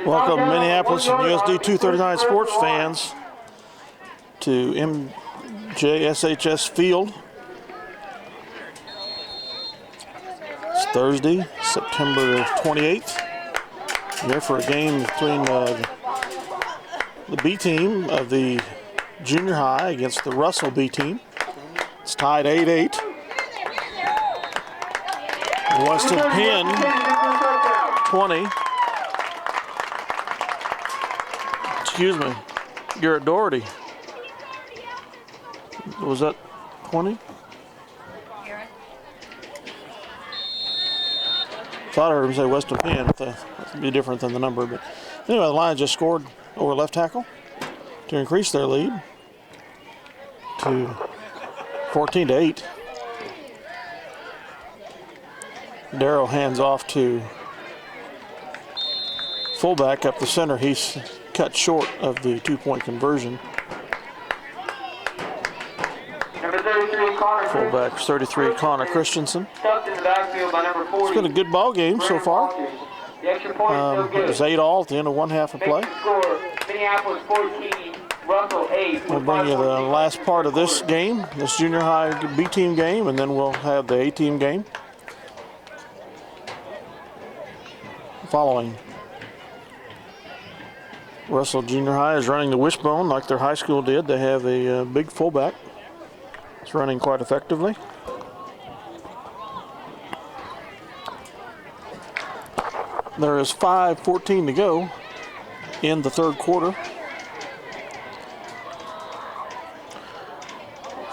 Welcome Minneapolis and USD 239 sports fans to MJSHS Field. It's Thursday, September 28th. Here for a game between the B team of the junior high against the Russell B team. It's tied 8-8. Weston Penn 20. Excuse me, Garrett Doherty. Was that 20? Thought I heard him say Weston Penn, but that'd be different than the number. But anyway, the Lions just scored over left tackle to increase their lead to 14-8. Darrow hands off to fullback up the center. He's cut short of the two-point conversion. Number 33, Connor. Fullback 33, Connor Christensen. Stuffed in the backfield by number 40. It's been a good ball game so far. The extra point is no good. It was 8-all at the end of one half of play. Score, Minneapolis 14, Russell 8. We'll bring you the last part of this game, this junior high B team game, and then we'll have the A team game following. Russell Junior High is running the wishbone like their high school did. They have a big fullback. It's running quite effectively. There is 5:14 to go in the third quarter.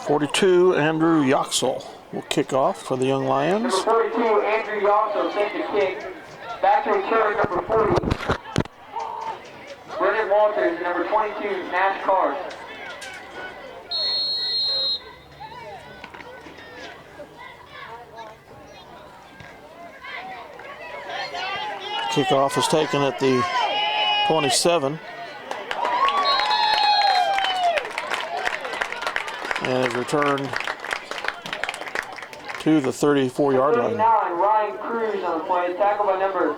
42, Andrew Yoxel will kick off for the Young Lions. Number 42, Andrew Yoxel sent the kick. Back to return, number 40. Brennan Walters, number 22, Nash Card. Kickoff is taken at the 27. And is returned to the 34-yard line. 39, Ryan Cruz on the play, tackled by number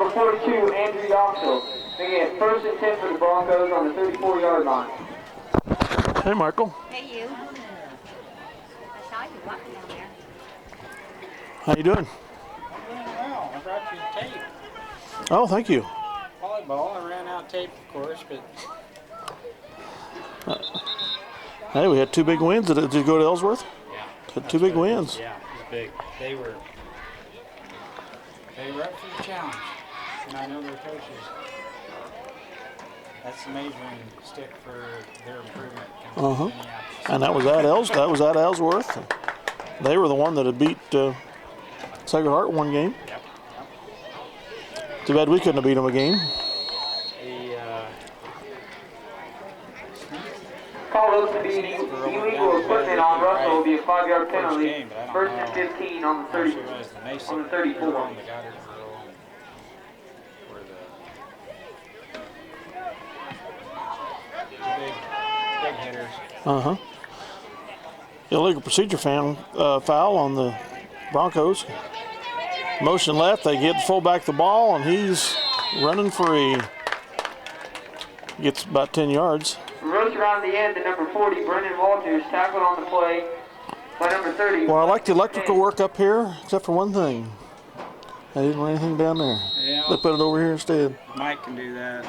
42, Andrew Yoxel. Again, 1st and 10 for the Broncos on the 34-yard line. Hey, Michael. Hey, you. I saw you walking down there. How you doing? I'm doing well. I brought you tape. Oh, thank you. Volleyball. I ran out of tape, of course, but Hey, we had two big wins. Did you go to Ellsworth? yeah. Had two big wins. Yeah, it was big. They were up for the challenge, and I know their coaches. That's the measuring stick for their improvement. And that was at Ellsworth. They were the one that had beat Sacred Heart one game. Yep. Too bad we couldn't have beat them a game. Call up to be illegal equipment on Russell will be a 5-yard penalty. 1st and 15 on the 30, on the 34. Big hitters. Illegal procedure foul on the Broncos. Motion left, they get the fullback the ball, and he's running free. Gets about 10 yards. Rush around the end to number 40, Brendan Walters, tackled on the play by number 30. Well, I like the electrical work up here, except for one thing. I didn't run anything down there. Yeah. They put it over here instead. Mike can do that.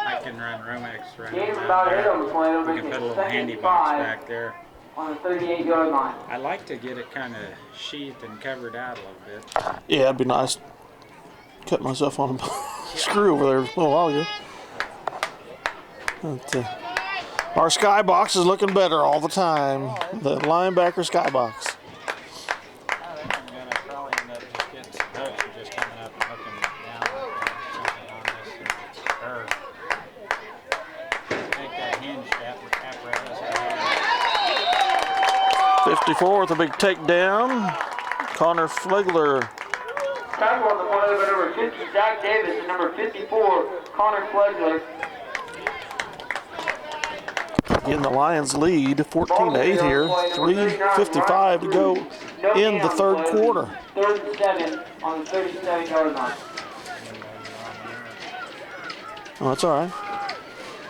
Mike can run Romex right Game's down about there. hit on the play. It'll We make can it put a little 2nd handy and box 5 back there. on the 38-yard line. I like to get it kind of sheathed and covered out a little bit. Yeah, it'd be nice. Cut myself on a screw over there a little while ago. But, our skybox is looking better all the time. The linebacker skybox. I'm gonna probably end up just getting some hooks and just coming up and hooking down something on this. Or take that hinge apparatus out. 54 with a big takedown. Connor Flegler. Tackle on the play by number 50, Zach Davis, and number 54, Connor Flegler. In the Lions lead, 14-8 here. 3:55 to go in the third quarter. 3rd and 7 on the 37-yard line. Oh, that's all right. You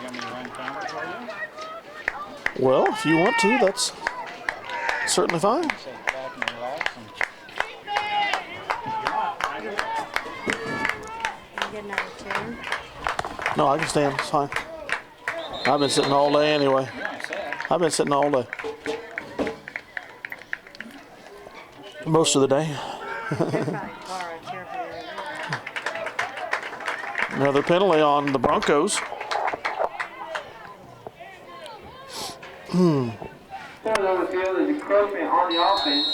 want me to run counter for you? Well, if you want to, that's certainly fine. Sit back and relax and You get another chair. No, I can stand. It's fine. I've been sitting all day anyway. I've been sitting all day. Most of the day. You'll probably borrow a chair for the other. Another penalty on the Broncos. Third on the field is encroachment on the offense.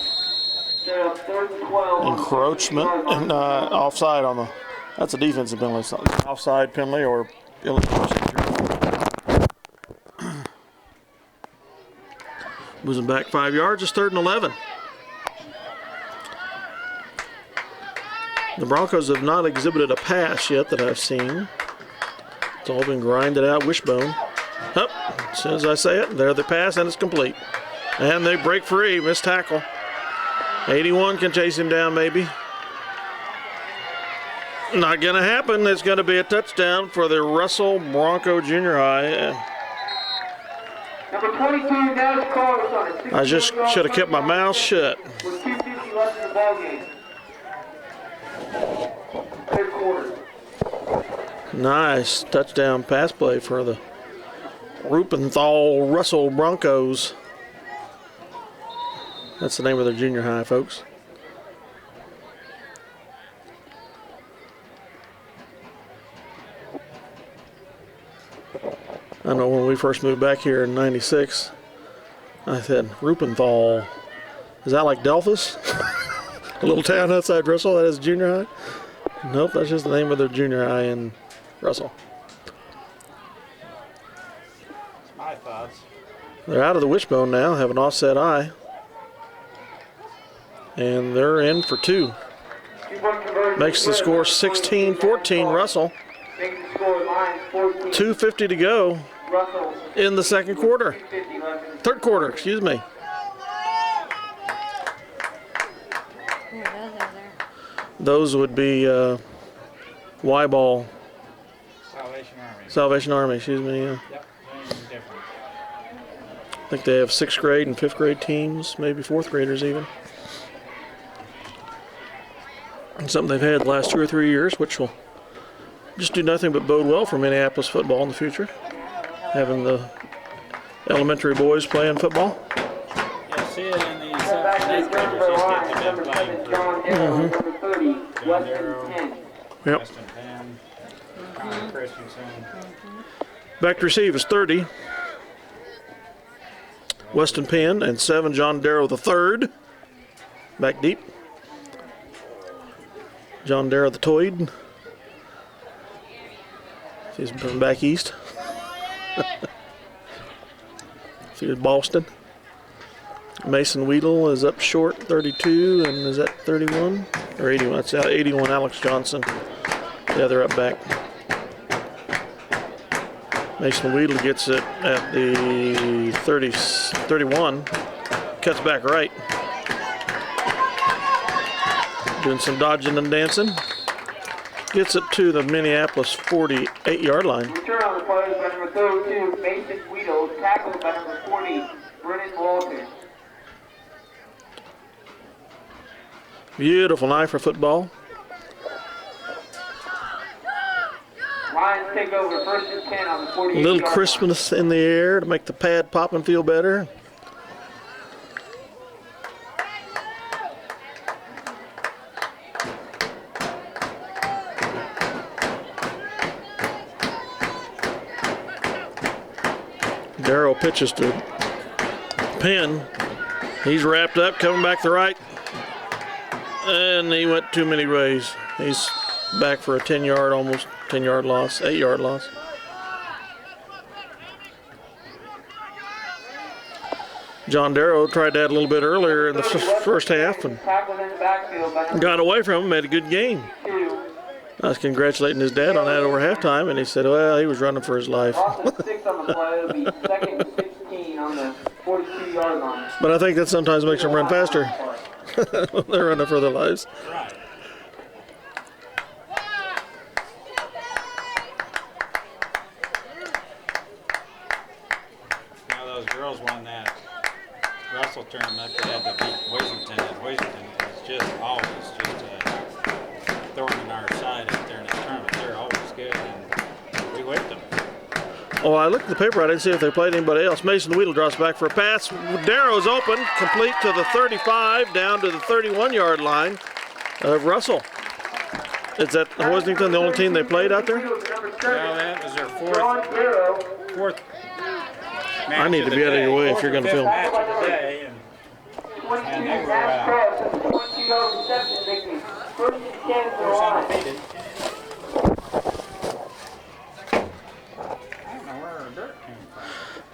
They're up 3rd and 12. Encroachment and offside on the. That's a defensive penalty. It's not an offside penalty or illegal procedure. Moves them back 5 yards. It's 3rd and 11. The Broncos have not exhibited a pass yet that I've seen. It's all been grinded out wishbone. Up, as soon as I say it, there the pass and it's complete. And they break free, missed tackle. 81 can chase him down maybe. Not gonna happen. It's gonna be a touchdown for the Russell Bronco Junior High. Number 22 now is called on it. I just should have kept my mouth shut. With 2:50 left in the ball game. 3rd quarter. Nice touchdown pass play for the Rupenthal Russell Broncos. That's the name of their junior high, folks. I know when we first moved back here in '96, I said, Rupenthal. Is that like Delphus? A little town outside Russell that is junior high? Nope, that's just the name of their junior high in Russell. my thoughts. They're out of the wishbone now, have an offset eye. And they're in for 2. Makes the score 16-14 Russell. 2:50 to go in the second quarter. Third quarter, excuse me. Who are those over there? Those would be Y-ball. Salvation Army, excuse me. Yep, different. I think they have 6th grade and 5th grade teams, maybe 4th graders even. And something they've had the last 2 or 3 years, which will just do nothing but bode well for Minneapolis football in the future. Having the elementary boys playing football. Yeah, see it in these 7th and 8th graders. He's getting them playing for John Darrow, Yep. Weston Penn, Connor Christensen. Back to receive is 30. Weston Penn and 7, John Darrow the third. Back deep. John Darrow the Toyd. He's from back east. He's Boston. Mason Weedle is up short, 32, and is that 31? Or 81? That's 81, Alex Johnson. The other up back. Mason Weedle gets it at the 31. Cuts back right. Doing some dodging and dancing. Gets it to the Minneapolis 48-yard line. Return on the play is by number 32, Mason Weedle, tackled by number 40, Brennan Walton. Beautiful night for football. Lions take over 1st and 10 on the 48. A little crispness in the air to make the pad pop and feel better. Darrow pitches to Penn. He's wrapped up, coming back the right. And he went too many ways. He's back for a 10-yard, almost 10-yard loss, 8-yard loss. John Darrow tried that a little bit earlier in the first half and got away from him, made a good game. I was congratulating his dad on that over halftime, and he said, well, he was running for his life. But I think that sometimes makes him run faster. They're running for their lives. Right. Now those girls won that Russell tournament. They had to beat Washington, and Washington was just always just a thorn in our side out there in the tournament. They're always good, and we whipped them. Oh, I looked at the paper. I didn't see if they played anybody else. Mason Weedle drops back for a pass. Darrow's open, complete to the 35, down to the 31-yard line of Russell. Is that Washington the only team they played out there? Well, that was their fourth match. I need to be out of your way if you're going to film. Match of the day, and they were undefeated. I don't know where our dirt came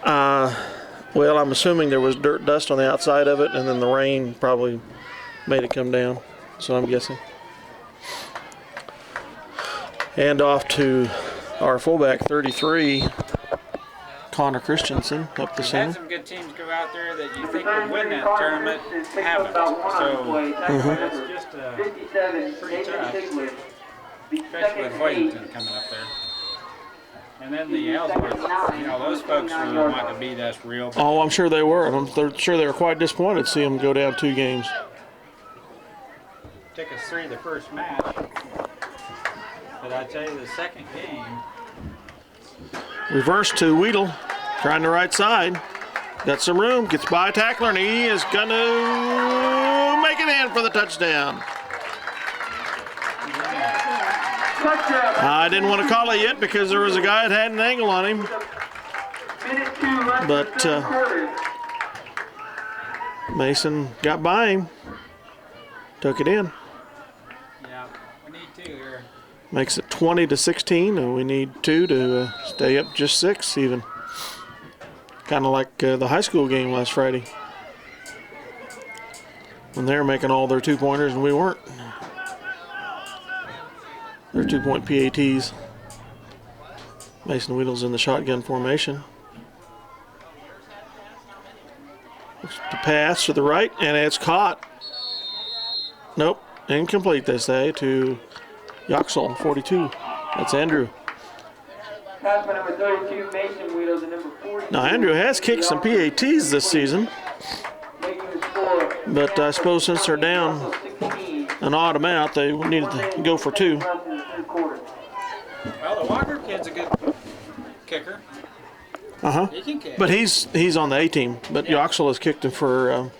from. Well, I'm assuming there was dirt dust on the outside of it, and then the rain probably made it come down. So I'm guessing. Hand off to our fullback, 33, Connor Christensen, up the We've had center. some good teams go out there that you think would win that tournament, haven't. So that's just pretty tough, especially with Washington coming up there. And then the Ellsworth, those folks really want to beat us real bad. Oh, I'm sure they were. And I'm sure they were quite disappointed to see them go down 2 games. Took us 3 the first match. But I tell you, the second game. Reverse to Weedle, trying the right side. Got some room, gets by a tackler, and he is going to make it in for the touchdown. I didn't want to call it yet because there was a guy that had an angle on him. But Mason got by him, took it in. Yeah, we need 2 here. Makes it 20-16, and we need 2 to stay up just 6 even. Kind of like the high school game last Friday, when they were making all their 2-pointers and we weren't. Their 2-point PATs. Mason Weedle's in the shotgun formation. Looks to pass to the right, and it's caught. Nope, incomplete, they say, to Yoxel, 42. That's Andrew. Pass by number 32, Mason Weedle, the number 42. Now, Andrew has kicked some PATs this season, but I suppose since they're down an odd amount, they needed to go for 2. Well, the Walker kid's a good kicker. He can kick. But he's on the A team. But Yoxel has kicked him for,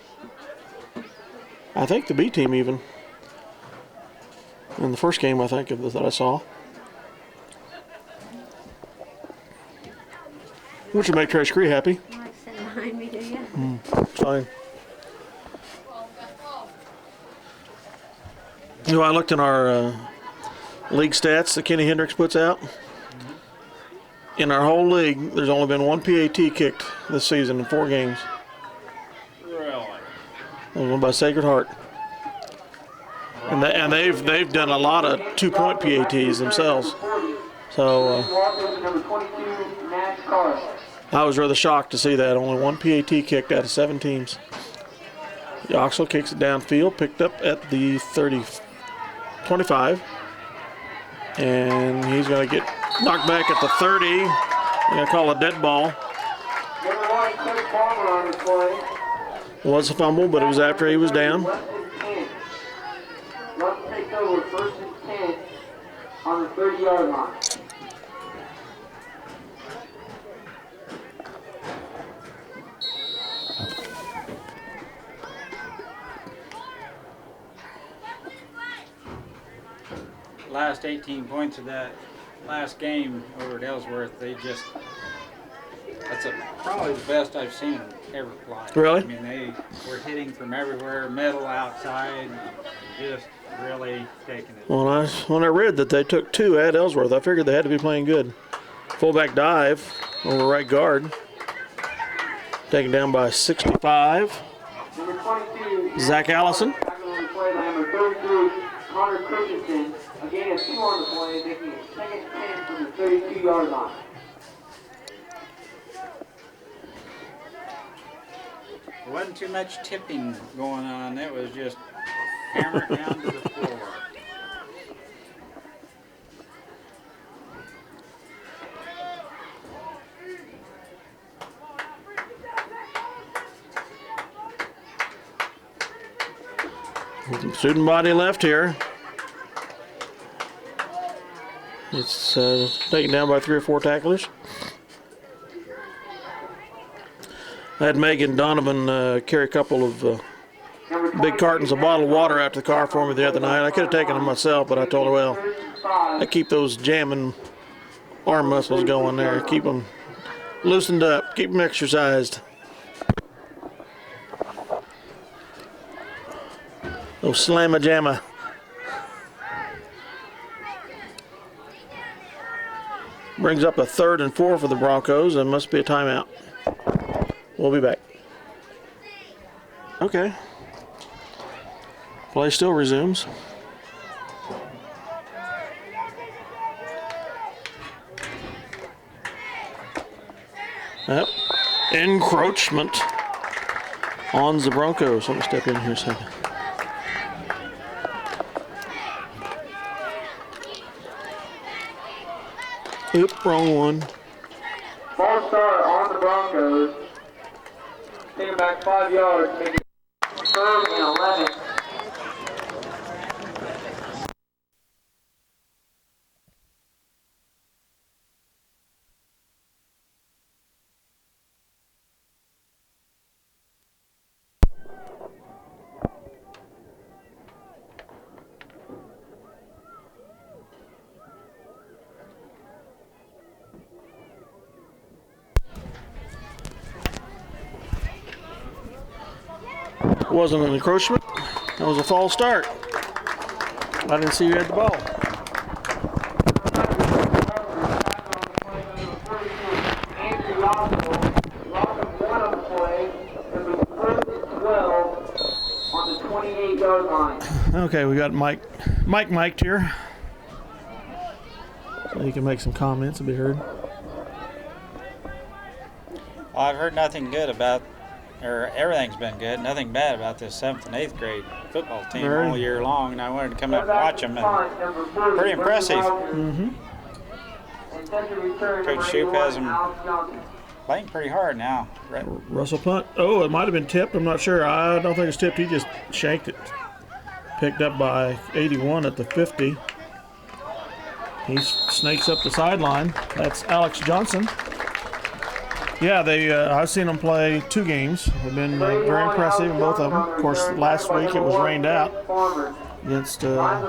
I think, the B team even. In the first game, I think, that I saw. Which would make Trace Cree happy. You like sitting behind me, do you? Fine. I looked in our league stats that Kenny Hendricks puts out. In our whole league, there's only been 1 PAT kicked this season in 4 games. Really? One by Sacred Heart. And they've done a lot of 2-point PATs themselves. So I was rather shocked to see that. Only 1 PAT kicked out of 7 teams. Yoxel kicks it downfield, picked up at the 25. And he's going to get knocked back at the 30. I'm going to call a dead ball. It was a fumble, but it was after he was down. Let's take over 1st and 10 on the 30-yard line. Last 18 points of that last game over at Ellsworth, that's probably the best I've seen them ever play. Really? I mean, they were hitting from everywhere, middle, outside, just really taking it. Well, when I read that they took 2 at Ellsworth, I figured they had to be playing good. Fullback dive over right guard. Taken down by 65. Number 22, Zach Allison. Number 33, Connor Christensen. Again, a 2 on the play, making it 2nd and 10 from the 32-yard line. There wasn't too much tipping going on. It was just Hammer it down to the floor. Student body left here. It's taken down by 3 or 4 tacklers. I had Megan Donovan carry a couple of big cartons of bottled water out to the car for me the other night. I could have taken them myself, but I told her, well, I keep those jamming arm muscles going there. Keep them loosened up. Keep them exercised. Oh, slamma-jamma. Brings up a 3rd and 4 for the Broncos, and must be a timeout. We'll be back. Okay. Play still resumes. Yep. Encroachment on the Broncos. Let me step in here a second. Oop, wrong one. Ball start on the Broncos. Taking back 5 yards, making 3rd and 11. It wasn't an encroachment. That was a false start. I didn't see you had the ball. Okay, we got Mike mic'd here. So he can make some comments and be heard. Well, I've heard nothing good about, or everything's been good, nothing bad about this 7th and 8th grade football team all year long, and I wanted to come up and watch them, and pretty impressive. Mm-hmm. Coach Shoup has them playing pretty hard now. Russell punt. Oh, it might have been tipped. I'm not sure. I don't think it's tipped. He just shanked it. Picked up by 81 at the 50. He snakes up the sideline. That's Alex Johnson. Yeah, I've seen them play 2 games. They've been very impressive in both of them. Of course, last week it was rained out against, I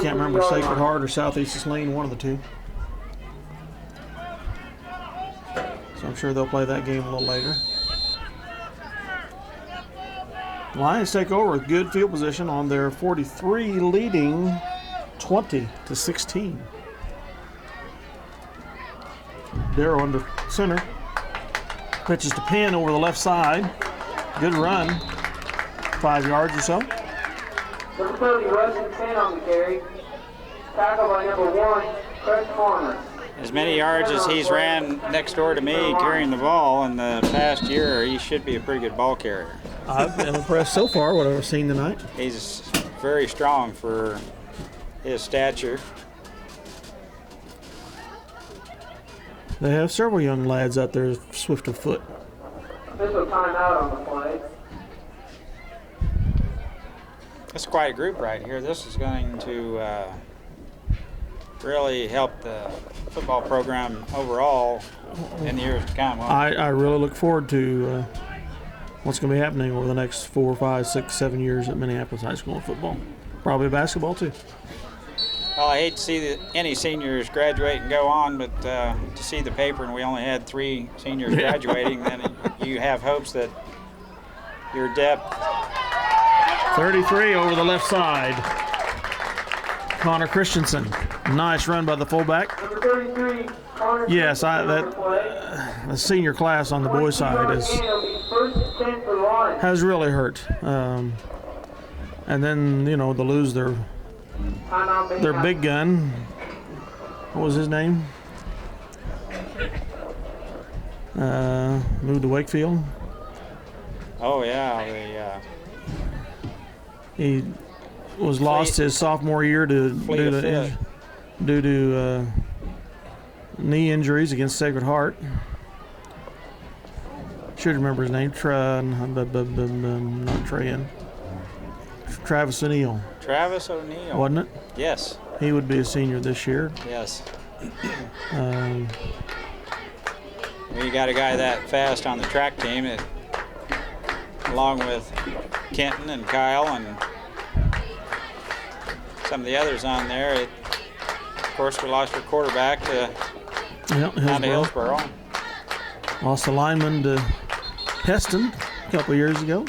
can't remember, Sacred Heart or Southeast Saline, one of the 2. So I'm sure they'll play that game a little later. Lions take over with good field position on their 43, leading 20-16. Darrow under center. Pitches to Penn over the left side. Good run. 5 yards or so. Number 30, Rustin Penn on the carry. Tackled by number 1, Chris Farmer. As many yards as he's ran next door to me carrying the ball in the past year, he should be a pretty good ball carrier. I've been impressed so far, what I've seen tonight. He's very strong for his stature. They have several young lads out there swift of foot. Official timeout on the play. That's quite a group right here. This is going to really help the football program overall in the years to come. I really look forward to what's going to be happening over the next 4, 5, 6, 7 years at Minneapolis High School in football. Probably basketball too. Well, I hate to see any seniors graduate and go on, but to see the paper and we only had 3 seniors graduating, then you have hopes that your depth. 33 over the left side. Connor Christensen. Nice run by the fullback. Number 33, Connor. Yes, the senior class on the boys' side has really hurt. And then, you know, to lose their big gun. What was his name? Moved to Wakefield. Oh yeah, He was lost his sophomore year due to knee injuries against Sacred Heart. Should remember his name. Not Trayan. Travis O'Neill. Travis O'Neill. Wasn't it? Yes. He would be a senior this year. Yes. When you got a guy that fast on the track team, along with Kenton and Kyle and some of the others on there, of course we lost our quarterback to Hillsboro. Lost the lineman to Heston a couple years ago.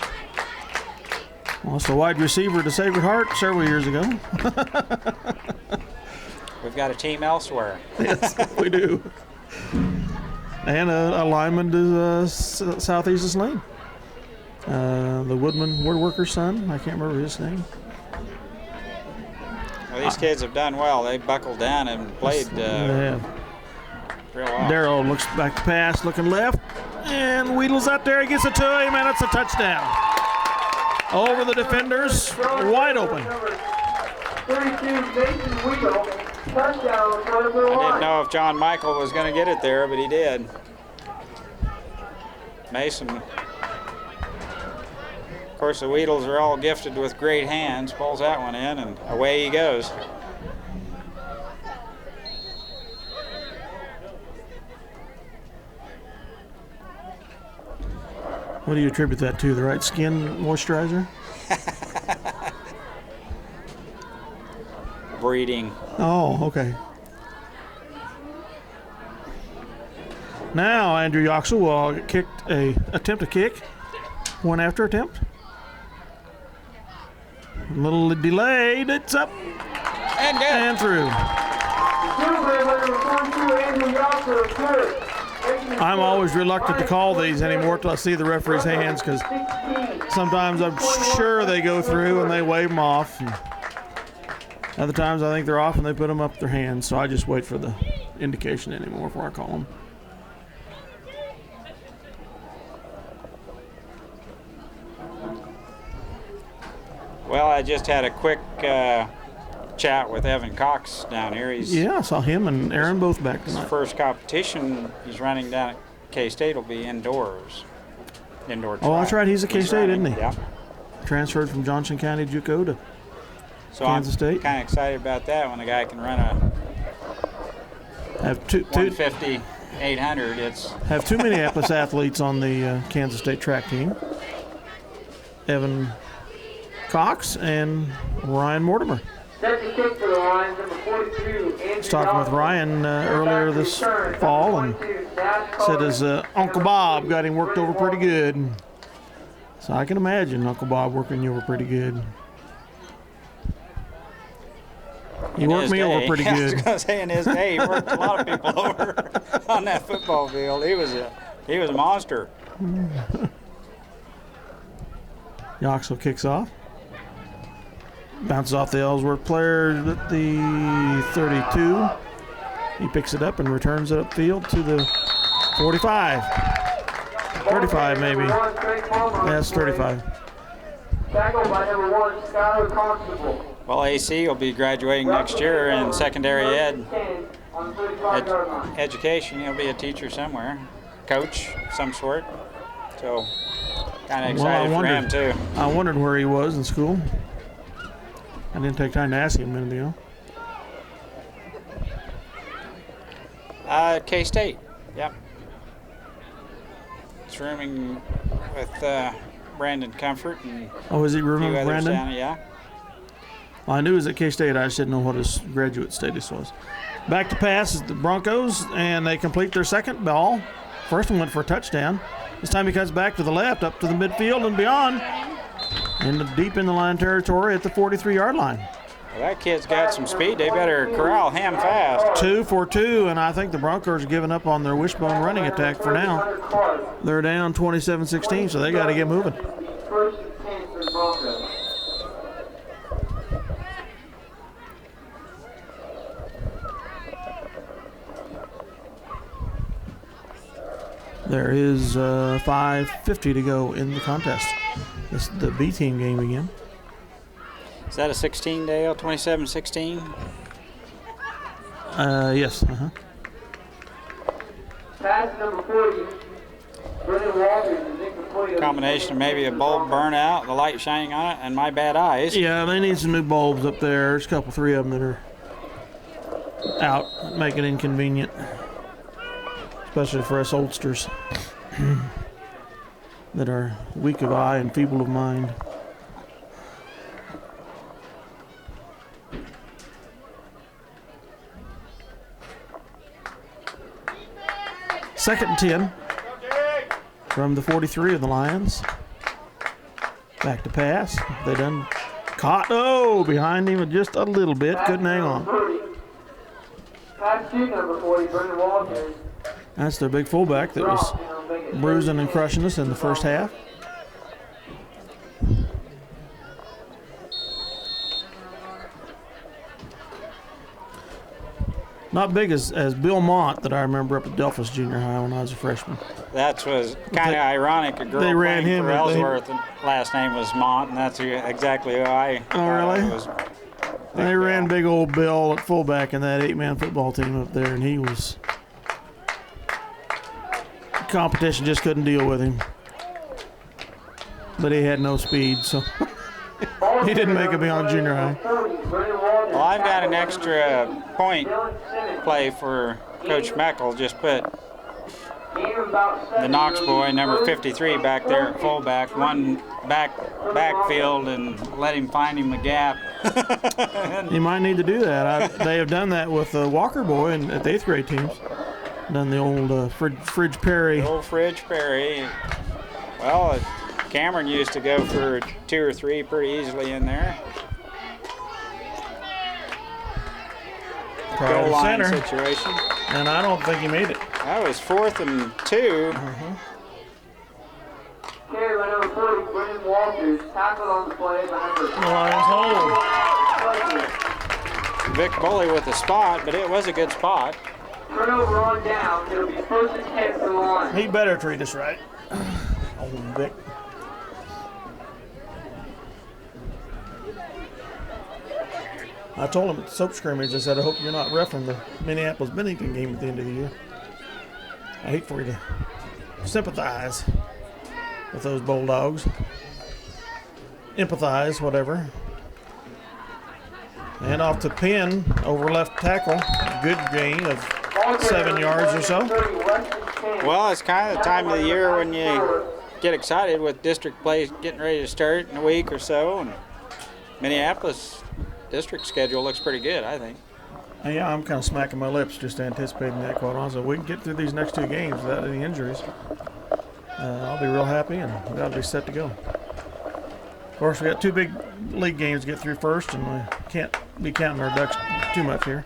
Lost a wide receiver to Sacred Heart several years ago. We've got a team elsewhere. Yes, we do. And a lineman to Southeast of Saline. The woodworker's son. I can't remember his name. Well, these kids have done well. They buckled down and played real well. Darrell looks back to pass, looking left, and Weedle's out there. He gets it to him, and it's a touchdown. Over the defenders, wide open. 32, Jason Weedle, touchdown for the I didn't know if John Michael was going to get it there, but he did. Mason. Of course, the Weedles are all gifted with great hands. Pulls that one in, and away he goes. What do you attribute that to? The right skin moisturizer? Breeding. Oh, okay. Now Andrew Yoxel will attempt a kick. One after attempt. A little delayed. It's up. And good. And through. I'm always reluctant to call these anymore till I see the referee's hands, because sometimes I'm sure they go through and they wave them off. And other times I think they're off and they put them up their hands, so I just wait for the indication anymore before I call them. Well, I just had a quick chat with Evan Cox down here. I saw him and Aaron both back tonight. His first competition he's running down at K-State will be indoors. Indoor track. Oh, that's right. He's at K-State, isn't he? Yeah. Transferred from Johnson County JUCO to Kansas State. I'm kind of excited about that when a guy can run a 150, 800. Have two Minneapolis athletes on the Kansas State track team. Evan Cox and Ryan Mortimer. I was talking with Ryan earlier this fall and said his Uncle Bob got him worked over pretty good. So I can imagine Uncle Bob working you over pretty good. He worked me over pretty good. I was going to say in his day, he worked a lot of people over on that football field. He was a monster. Yoxel kicks off. Bounces off the Ellsworth player at the 32. He picks it up and returns it upfield to the 45. 35 maybe. That's 35. Tackled by number 1, Skylar Constable. Well, AC will be graduating next year in secondary education. He'll be a teacher somewhere, coach of some sort. So, kind of excited for him too. I wondered where he was in school. I didn't take time to ask him a minute ago. K-State, yep. It's rooming with Brandon Comfort and is he rooming with Brandon? Down, yeah. Well, I knew he was at K-State. I just didn't know what his graduate status was. Back to pass is the Broncos, and they complete their second ball. First one went for a touchdown. This time he cuts back to the left, up to the midfield and beyond. Deep in the line territory at the 43-yard line. Well, that kid's got some speed. They better corral him fast. 2 for 2, and I think the Broncos are giving up on their wishbone running attack for now. They're down 27-16, so they got to get moving. First and 10 for the Broncos. There is 5:50 to go in the contest. This is the B team game again. Is that a 16, Dale? 27-16? Yes. Pass number 40. Brennan Walters is incomplete. Combination of maybe a bulb burnout, the light shining on it, and my bad eyes. Yeah, they need some new bulbs up there. There's a couple, 3 of them that are out, make it inconvenient, especially for us oldsters that are weak of eye and feeble of mind. Second and 10 from the 43 of the Lions. Back to pass. They done caught. Oh, behind him just a little bit. Couldn't hang on. Pass to number 40, Brennan Walters. That's their big fullback that was bruising and crushing us in the first half. Not big as Bill Mont that I remember up at Delphus Junior High when I was a freshman. That was kind of ironic. A girl they ran playing him for Ellsworth, and last name was Mont, and that's exactly who I really? was. They ran big old Bill at fullback in that 8-man football team up there, and he was... competition just couldn't deal with him. But he had no speed, so he didn't make it beyond junior high. Well, I've got an extra point play for Coach Meckel. Just put the Knox boy, number 53, back there at fullback, one backfield, and let him find him a gap. You might need to do that. They have done that with the Walker boy and at the 8th grade teams. Done the old Fridge Perry. The old Fridge Perry. Well, Cameron used to go for 2 or 3 pretty easily in there. Goal line center situation. And I don't think he made it. That was 4th and 2. Carry by number 40, Brennan Walters. Tackle on the play behind the Lions hold. Vic Bully with a spot, but it was a good spot. Turnover on down. It'll be 1st and 10 for the line. He better treat us right. Old Vic. I told him at the soap scrimmage, I said, I hope you're not referencing the Minneapolis-Bennington game at the end of the year. I hate for you to sympathize with those Bulldogs. Empathize, whatever. And off to Penn, over left tackle. Good gain of 7 yards or so. Well, it's kind of the time of the year when you get excited with district play getting ready to start in a week or so. And Minneapolis district schedule looks pretty good, I think. Yeah, I'm kind of smacking my lips just anticipating that, quite honestly. We can get through these next 2 games without any injuries. I'll be real happy, and we got to be set to go. Of course, we got 2 big league games to get through first, and we can't be counting our ducks too much here.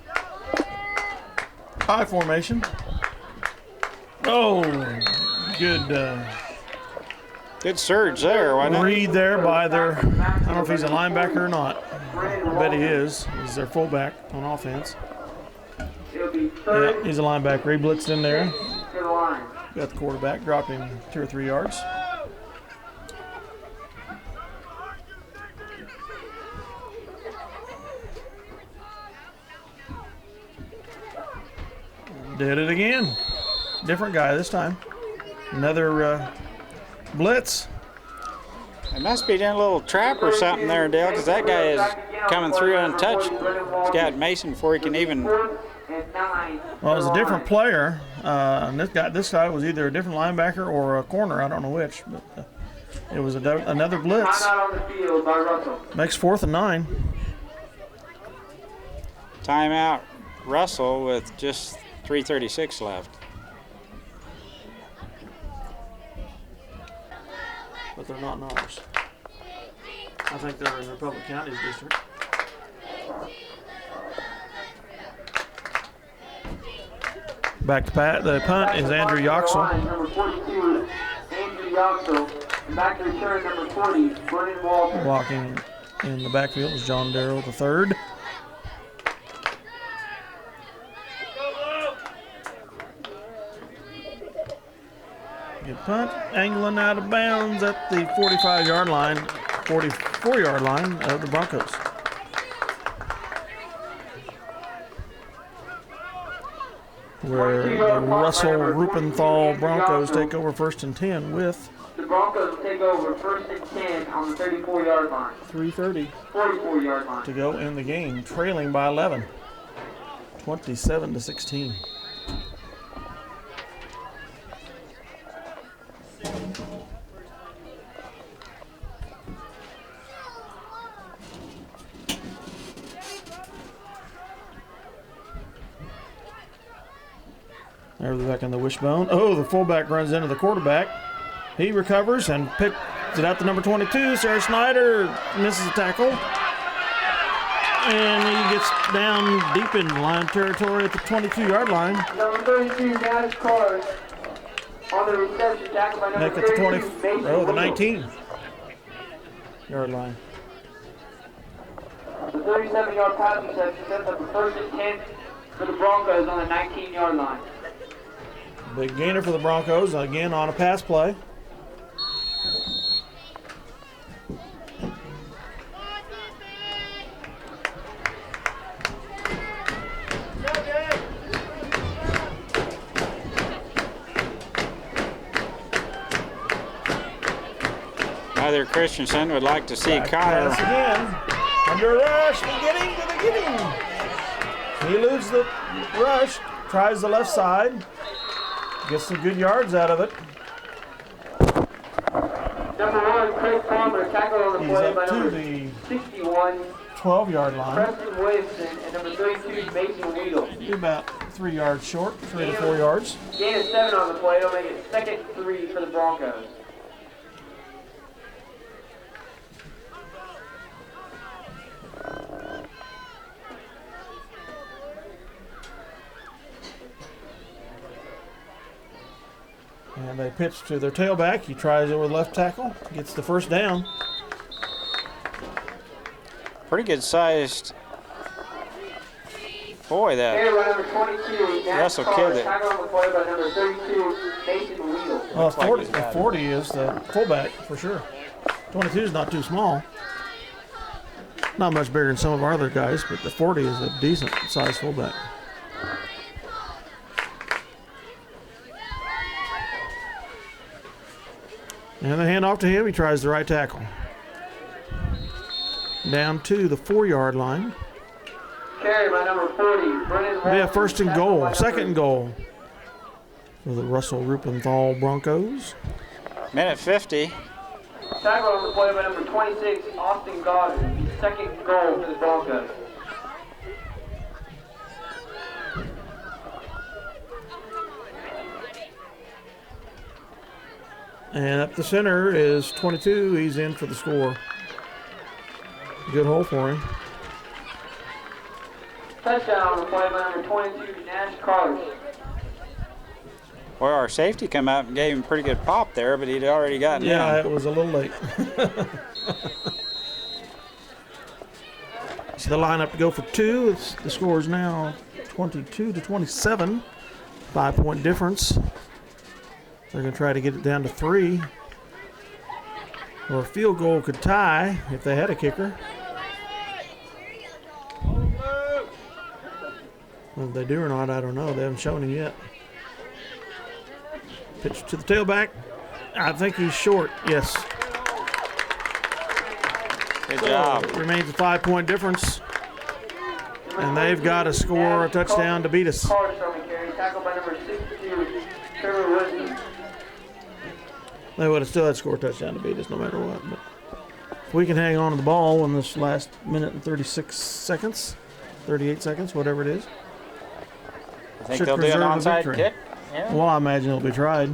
High formation. Oh, good. Good surge there, wasn't it? Read there by their, I don't know if he's a linebacker or not. I bet he is. He's their fullback on offense. Yeah, he's a linebacker. He blitzed in there. Got the quarterback, dropped him 2 or 3 yards. Did it again. Different guy this time. Another blitz. It must be doing a little trap or something there, Dale, because that guy is coming through untouched. He's got Mason before he can even. Well, it was a different player. And this guy was either a different linebacker or a corner. I don't know which. But it was another blitz. Makes 4th and 9. Timeout, Russell, with just 3:36 left. But they're not in ours. I think they're in Republic County's district. Back to Pat. The punt is Andrew Yoxel. Number 42, Andrew Yoxel. And back to return, number 40, Brennan Walters. Walking in the backfield is John Darrell III. Good punt, angling out of bounds at the 45-yard line, 44-yard line of the Broncos. where the Russell Rupenthal Broncos take over 1st and 10 with The Broncos will take over 1st and 10 on the 34-yard line. 3:30 44-yard line. to go in the game, trailing by 11, 27-16. They're back in the wishbone. Oh, the fullback runs into the quarterback. He recovers and picks it out to number 22. Sarah Snyder misses the tackle. And he gets down deep in line territory at the 22-yard line. Number 32, Nash Carr on the reception, tackle by number Back at the 20, 32, the 19-yard line. The 37-yard pass reception sets up the 1st and 10 for the Broncos on the 19-yard line. Big gainer for the Broncos, again on a pass play. Either Christensen would like to see Back Kyle. pass again. Under rush, beginning to beginning. He eludes the rush, tries the left side, gets some good yards out of it. Number 1, Craig Palmer, tackle on the He's play up by to number the 61, 12-yard line. Preston Williamson, and number 32, Mason Weedle. Be about 3 yards short, 3 to 4 yards. Gain of 7 on the play, it'll make it 2nd and 3 for the Broncos. And they pitch to their tailback. He tries over the left tackle, gets the first down. Pretty good sized. Boy, that Carry by number 22, Nash Russell Carr, Kid. tackle on the play by number 32, Mason Weedle. Well, like 40, he's the got it. 40 is the fullback for sure. 22 is not too small. Not much bigger than some of our other guys, but the 40 is a decent sized fullback. And the handoff to him, he tries the right tackle. Down to the 4-yard line. Carry by number 40, Brennan Be a Walton, 1st and tackle goal, by 2nd number- and goal for the Russell Rupenthal Broncos. minute 50. Tackle on the play by number 26, Austin Goddard. 2nd goal for the Broncos. And up the center is 22. He's in for the score. Good hole for him. Touchdown on the play by number 22, Nash Carr. Well, our safety come out and gave him a pretty good pop there, but he'd already gotten Yeah, down. it was a little late. So the lineup to go for 2. The score is now 22-27. 5-point difference. They're going to try to get it down to 3. Or a field goal could tie if they had a kicker. Whether they do or not, I don't know. They haven't shown him yet. Pitch to the tailback. I think he's short. Yes. Good job. It remains a 5-point difference. And they've got to score a touchdown to beat us. Carr from the carry, tackled by number 62, Trevor Wilson. They would have still had to score a touchdown to beat us no matter what. But if we can hang on to the ball in this last minute and 36 seconds, 38 seconds, whatever it is. I think Should they'll do an preserve the onside victory. kick. Yeah. Well, I imagine it'll be tried.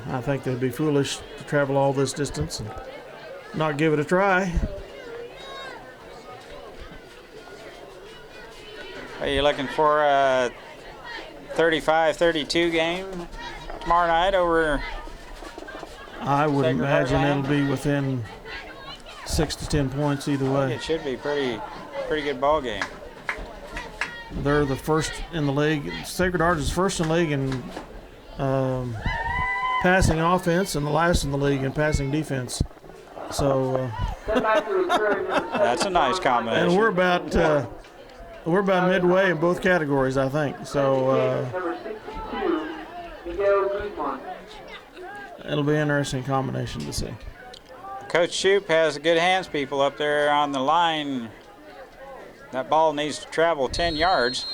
I think they'd be foolish to travel all this distance and not give it a try. Are you looking for a 35-32 game tomorrow night over? I would Sacred Heart imagine Land? it'll be within 6 to 10 points either way. It should be pretty good ball game. They're the first in the league. Sacred Heart is first in the league in passing offense and the last in the league in passing defense. So, Send back to return number That's a nice combination. and we're about We're about midway in both categories, I think. So Number 62, Miguel Guzman. it'll be an interesting combination to see. Coach Shoup has good hands people up there on the line. That ball needs to travel 10 yards.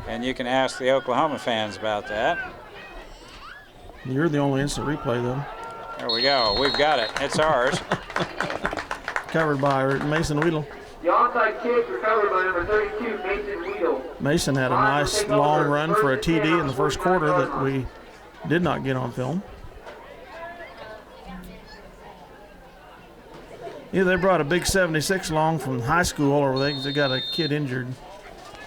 And you can ask the Oklahoma fans about that. You're the only instant replay, though. There we go. We've got it. It's ours. Covered by Mason Weedle. The onside kick recovered by number 32, Mason Weedle. Mason had a nice long run for a TD in the first quarter that we did not get on film. Yeah, they brought a big 76 along from high school, or they got a kid injured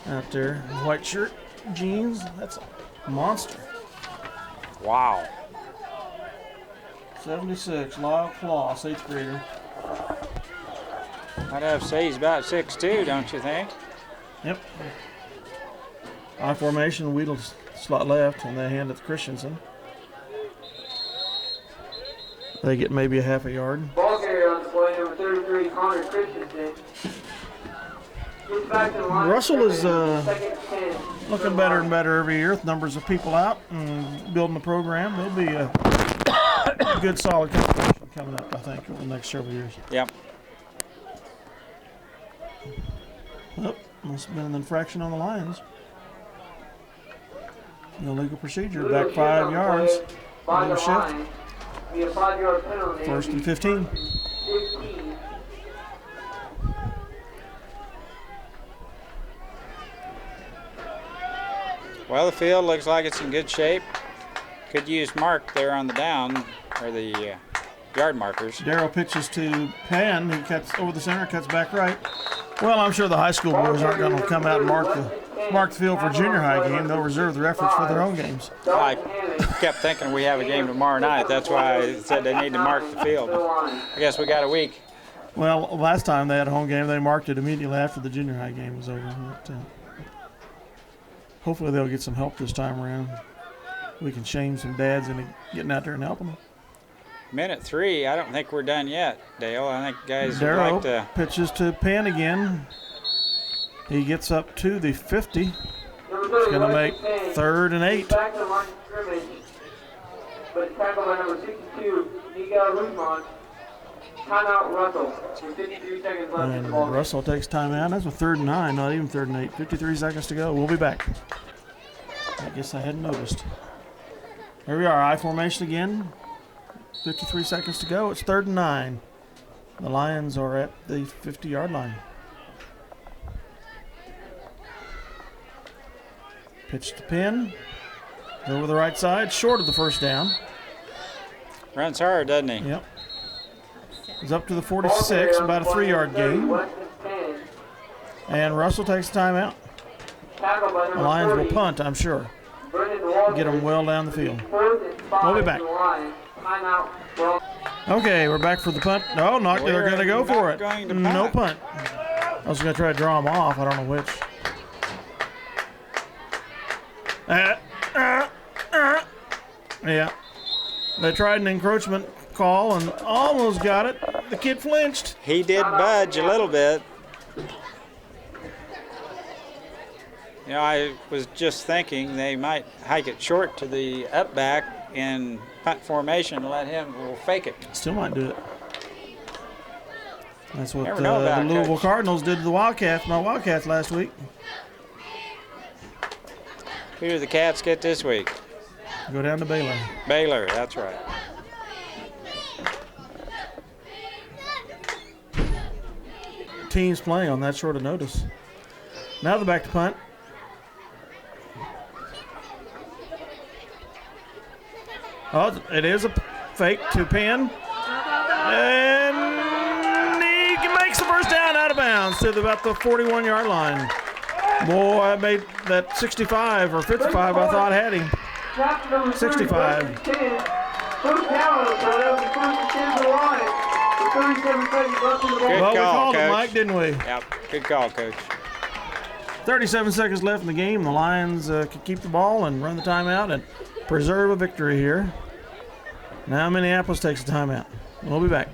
out there. White shirt, jeans. That's a monster. Wow. 76, Lyle Kloss, 8th grader. I'd have to say he's about 6'2", don't you think? Yep. I formation, Weedle slot left, and they hand it to Christensen. They get maybe a half a yard. Ball carrier on the play, number 33, Connor Christensen. Gets back to the line. Russell is Second and 10. looking better and better every year with numbers of people out and building the program. There'll be a good, solid competition coming up, I think, over the next several years. Yep. Oh, must have been an infraction on the Lions. Illegal procedure, back 5 yards. By the Illegal shift. line. Be a 5-yard penalty. First and 15. 15. Well, the field looks like it's in good shape. Could use mark there on the down, or the yard markers. Darrell pitches to Penn. He cuts over the center, cuts back right. Well, I'm sure the high school boys aren't going to come out and mark the field for junior high game. They'll reserve their efforts for their own games. I kept thinking we have a game tomorrow night. That's why I said they need to mark the field. I guess we got a week. Well, last time they had a home game, they marked it immediately after the junior high game was over. But, hopefully they'll get some help this time around. We can shame some dads into getting out there and helping them. Minute 3, I don't think we're done yet, Dale. I think guys would Darrow like to... pitches to Penn again. He gets up to the 50. He's going to make 3rd and 8. Back to the line of scrimmage. But it's tackled by number 62, Miguel Guzman. Timeout Russell. With 53 seconds left in the ball. And Russell takes timeout. That's a 3rd and 9, not even 3rd and 8. 53 seconds to go. We'll be back. I guess I hadn't noticed. Here we are, I formation again. 53 seconds to go. It's 3rd and 9. The Lions are at the 50-yard line. Pitch to Penn. Over the right side, short of the first down. Runs hard, doesn't he? Yep. He's up to the 46, about a 3-yard gain. And Russell takes the timeout. The Lions will punt, I'm sure. Get them well down the field. We'll be back. Okay, we're back for the punt. No, they're going to go for it. No punt. I was going to try to draw them off. I don't know which. Yeah. They tried an encroachment call and almost got it. The kid flinched. He did budge a little bit. You know, I was just thinking they might hike it short to the up back in punt formation and let him fake it. Still might do it. That's what Never the know about Louisville Coach. Cardinals did to the Wildcats, my Wildcats last week. Who do the Cats get this week? Go down to Baylor. Baylor, that's right. Teams playing on that short of notice. Now they're back to punt. Oh, it is a fake to Penn. And he makes the first down out of bounds to about the 41-yard line. Boy, I made that 65 or 55 I thought had him. 65. First down, so that was the first and 10 to the line. With 37 seconds left in the ball. Good Well, we call, called it, Coach. Mike, didn't we? Yep, good call, Coach. 37 seconds left in the game. The Lions can keep the ball and run the timeout and preserve a victory here. Now Minneapolis takes a timeout. We'll be back.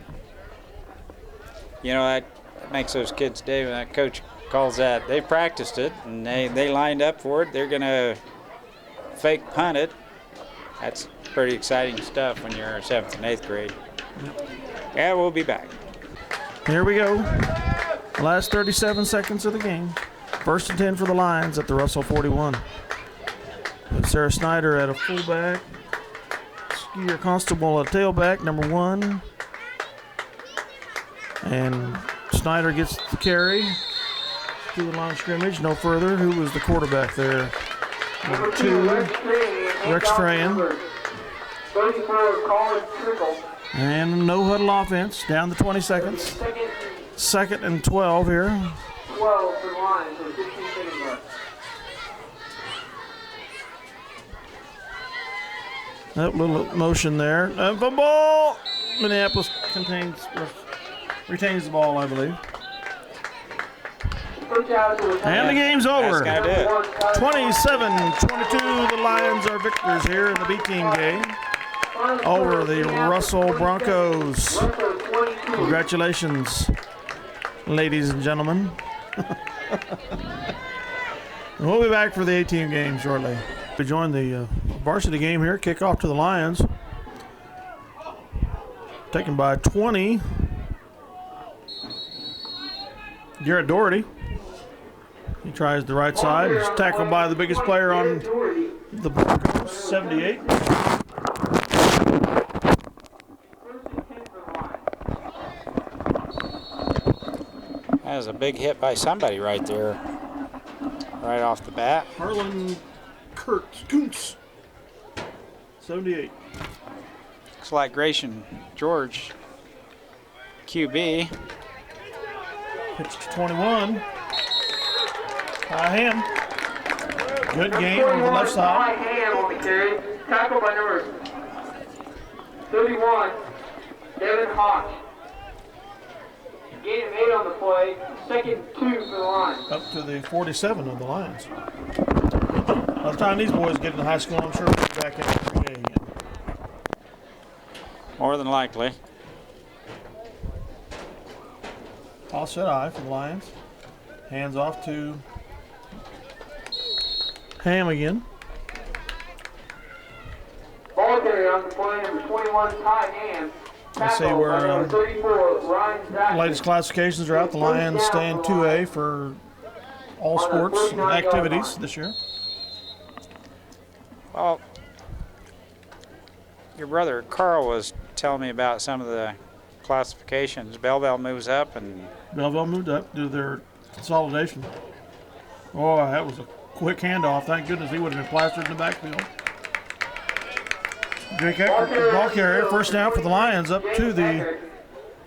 You know, that makes those kids day when that coach calls that. They practiced it, and they lined up for it. They're going to fake punt it. That's pretty exciting stuff when you're 7th and 8th grade. Yeah, we'll be back. Here we go. Last 37 seconds of the game. 1st and 10 for the Lions at the Russell 41. Sarah Snyder at a fullback. Skier Constable at tailback, number 1. And Snyder gets the carry to the line of scrimmage. No further. Who was the quarterback there? Number 2, Rex Trahan. 34, Colin Trickle. And no huddle offense. Down to 20 seconds. 2nd and 12 here. 12 for the Lions with 15 seconds left. That little motion there. The ball. Minneapolis retains the ball, I believe. And the game's over. That's gonna do it. 27-22. The Lions are victors here in the B team game over the Russell Broncos. Congratulations, ladies and gentlemen. We'll be back for the A-team game shortly. We join the varsity game here. Kickoff to the Lions. Taken by 20. Garrett Doherty. He tries the right side. He's tackled by the biggest player on the Broncos, 78. That was a big hit by somebody right there, right off the bat. Harlan Kuntz, 78. Looks like Grayson George, QB. Pitch to 21. Ham. Good game on the left side. Ham on the carry. Tackled by number 31, Devin Hawk. Gain of 8 on the play. 2nd 2 for the Lions. Up to the 47 of the Lions. By the time these boys get into high school, I'm sure we'll be back in the game again. More than likely. All set eye for the Lions. Hands off to Ham again. Ball carry on the play, number 21, Ty Ham. Let's see where number 34, Ryan Zach. latest classifications are out. The Lions stay in 2A for all sports and activities this year. Well, your brother Carl was telling me about some of the classifications. Belleville moves up, and Belleville moved up due to their consolidation. Oh, that was a quick handoff. Thank goodness he would have been plastered in the backfield. Jake Eckert, the ball carrier, first down for the Lions up to the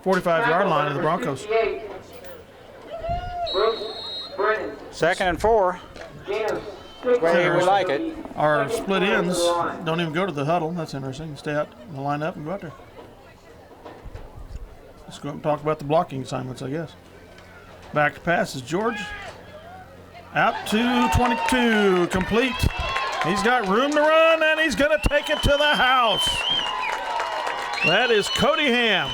45-yard line of the Broncos. 2nd and 4. Way we like it. Our split ends don't even go to the huddle. That's interesting. Stay out and line up and go out there. Let's go up and talk about the blocking assignments, I guess. Back to pass is George. Out to 22, complete. He's got room to run, and he's going to take it to the house. That is Cody Ham,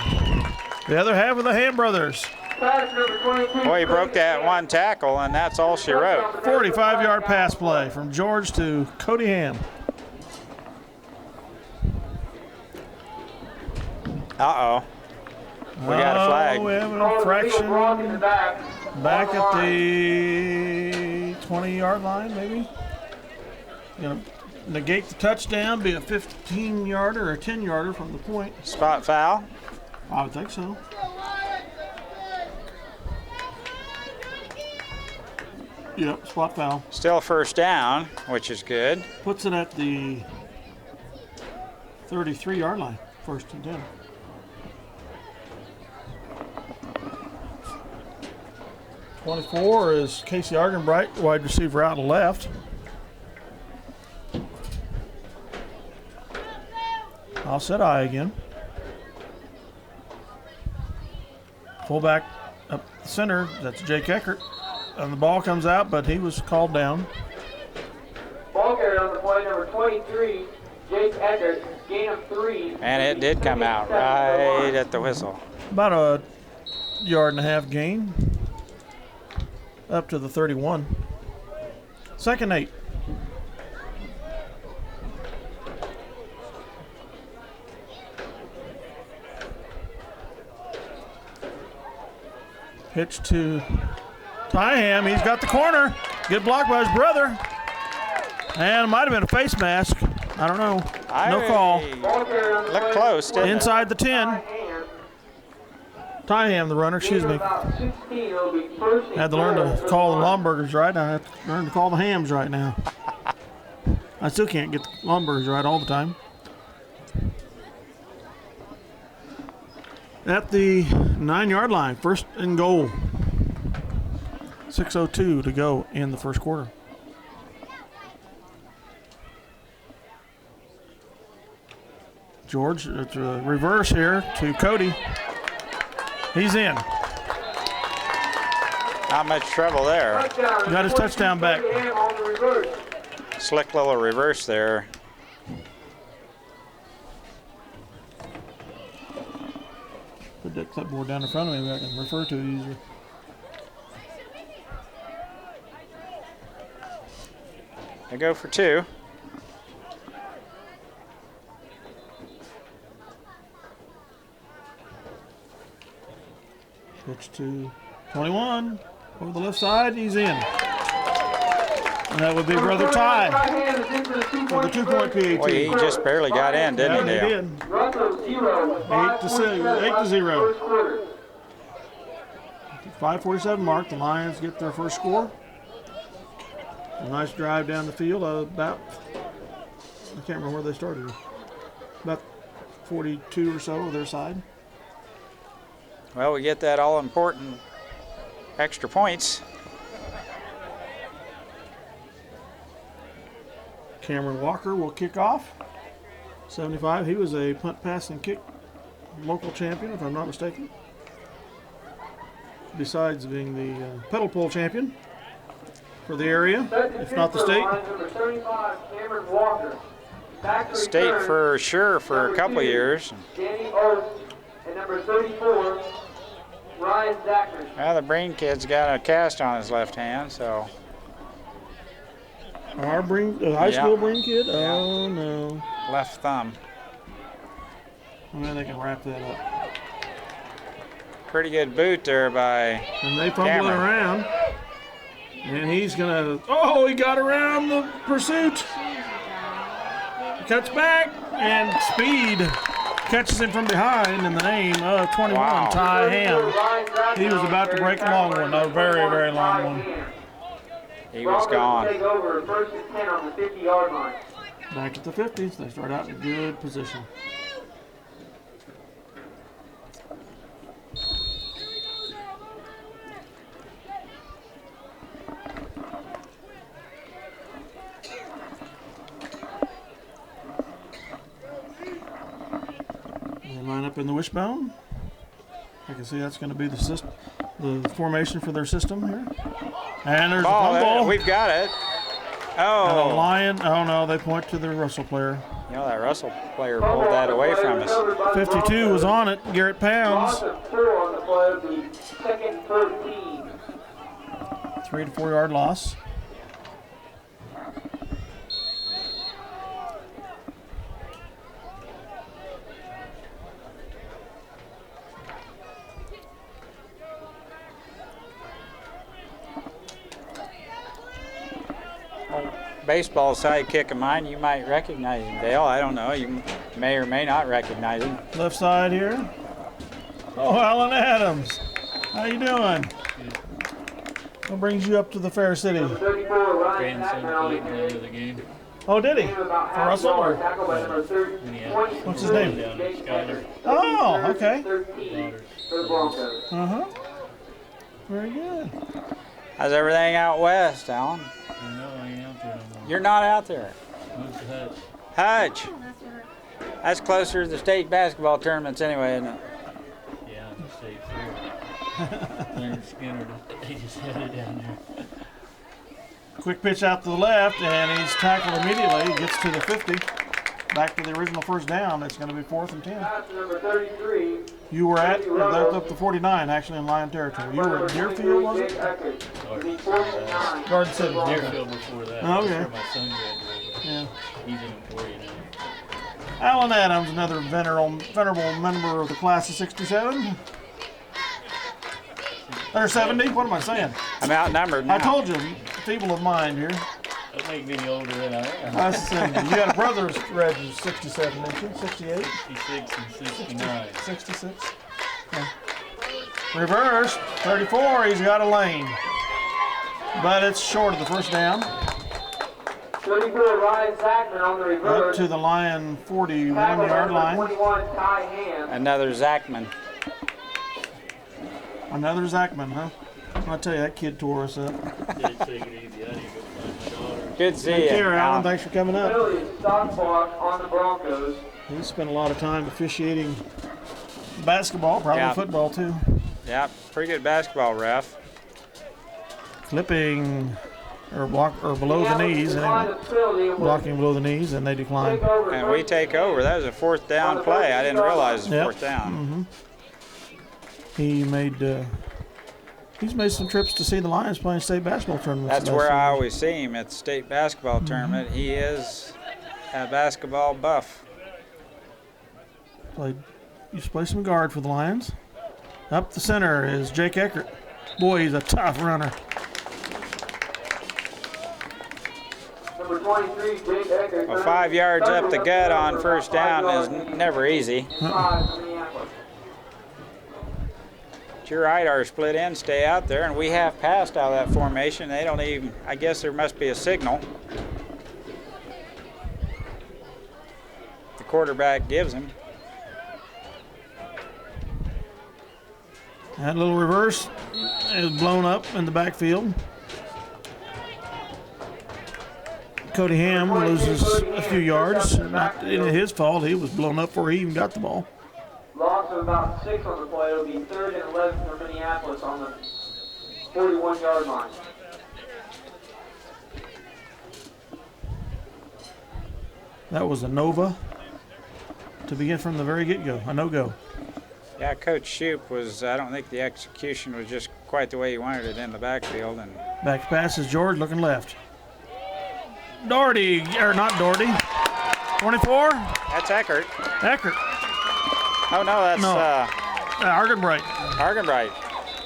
the other half of the Ham brothers. Boy, he broke that one tackle, and that's all she wrote. 45-yard pass play from George to Cody Ham. Uh-oh. We got a flag. We have an infraction back at the 20-yard line, maybe. Going to negate the touchdown, be a 15-yarder or a 10-yarder from the point. Spot foul? I would think so. Yep, spot foul. Still first down, which is good. Puts it at the 33-yard line, 1st and 10. '24 is Casey Argenbright, wide receiver out left. I'll set eye again. Fullback up the center, that's Jake Eckert. And the ball comes out, but he was called down. Ball carried on the play, number 23, Jake Eckert, gain of 3. And it did come out right at the whistle. About a 1.5 yard gain. up to the 31. Second 8. Pitch to Tyham. He's got the corner. Good block by his brother. And it might have been a face mask. I don't know. No call. Looked close, didn't Inside the 10. Tyham, the runner, excuse me. Had to learn to call the Lombergers right. I have to learn to call the Hams right now. I still can't get the Lombergers right all the time. At the 9-yard line, first and goal. 6:02 to go in the first quarter. George, it's a reverse here to Cody. He's in. Not much trouble there. Got his touchdown back. Slick little reverse there. Put that clipboard down in front of me, I can refer to it easier. They go for 2. Pitch to 21 over the left side. He's in. And that would be Brother Ty for the 2-point PAT. Boy, he just barely got in, didn't he, Yeah, Dale? he did. 8-0. 5:47 mark. The Lions get their first score. A nice drive down the field. About, I can't remember where they started. About 42 or so of their side. Well, we get that all-important extra points. Cameron Walker will kick off. 75. He was a punt, pass, and kick local champion, if I'm not mistaken. Besides being the pedal pull champion for the area, if not the state. State for sure for a couple of years. Danny Oates and number 34, Ryan Zachary. Well, the Brain kid's got a cast on his left hand, so. Our high school Breen kid? Oh, no. Left thumb. Well, they can wrap that up. Pretty good boot there by And they fumble Cameron. it around. And he's going to, oh, he got around the pursuit. Cuts back, and speed catches him from behind in the name of 21, Wow. Ty Ham. He was about to break a long one, a very, very long one. He was gone. Take over first and 10 on the 50-yard line. Back at the 50s, they start out in good position. They line up in the wishbone. I can see that's going to be the system, the formation for their system here. And there's a fumble. We've got it. And a Oh, Lion. Oh no, they point to the Russell player. you know, that Russell player pulled that away from us. 52 was on it. Garrett Pounds. Loss of 4 on the play of the second 13. 3 to 4 yard loss. Baseball sidekick of mine, you might recognize him, Dale. I don't know. You may or may not recognize him. Left side here. Oh, Alan Adams. How you doing? What brings you up to the Fair City? 34, Ryan Grandson Zachary on played the the other game. Oh, did he? game For about half Russell? yard, Or? tackled by number 30, Minneapolis. 20, What's his name? Down in Skyler. Oh, okay. 13 for the Broncos. Uh-huh. Very good. How's everything out west, Alan? No, I ain't out there no more. You're not out there. Moved to Hutch. Hutch. That's closer to the state basketball tournaments anyway, isn't it? Yeah, I'm the state fair. Leonard Skinner, they just headed down there. Quick pitch out to the left, and he's tackled immediately. He gets to the 50. back to the original first down. It's going to be 4th and 10. Pass number 33. You were at, that's up to 49, actually, in Lion territory. You were at Deerfield, was it? Garden City. Deerfield before that. Oh, okay. That's where my son graduated. Yeah. He's an employee now. Alan Adams, another venerable member of the class of 67. There's 70. What am I saying? I'm outnumbered now. I told you, feeble of mind here. That make me older than I am. That's 70. You got a brother's registered 67, didn't you? 68? 66 and 69. 66. Okay. Reverse. 34. He's got a lane. But it's short of the first down. 34, Ryan Zachman on the Up reverse. to the Lion 41 Tackle yard number line. 21, Ty Ham. Another Zachman. Another Zachman, huh? I'll tell you, that kid tore us up. Yeah, take it easy. I need to go find my daughter. Good to see Take you. care, Alan. Alan. Thanks for coming up. Billy Stockbach on the Broncos. He spent a lot of time officiating basketball, probably Yeah. football too. Yeah, pretty good basketball ref. Clipping or below the knees, anyway. Blocking below the knees, and they decline. And we take over. That was a 4th down play. I didn't realize it was Yep. 4th down. He's made some trips to see the Lions playing state basketball tournaments. That's the last where few I years. always see him, at the state basketball tournament. He is a basketball buff. Used to play some guard for the Lions. Up the center is Jake Eckert. Boy, he's a tough runner. Number 23, Jake Eckert. Well, 5 yards up the gut on first down is never easy. But you're right, our split ends stay out there, and we have passed out of that formation. They don't even, I guess there must be a signal. The quarterback gives him. That little reverse is blown up in the backfield. Cody Ham loses a few yards. Not his fault. He was blown up before he even got the ball. Loss of about 6 on the play. It'll be 3rd and 11 for Minneapolis on the 41-yard line. That was a Nova to begin from the very get-go, a no-go. Yeah, Coach Shoup was, I don't think the execution was just quite the way he wanted it in the backfield. And Back to pass is George looking left. Doherty, or not Doherty, 24, that's Eckert. Eckert. Oh, no, that's No. Argenbright. Argenbright.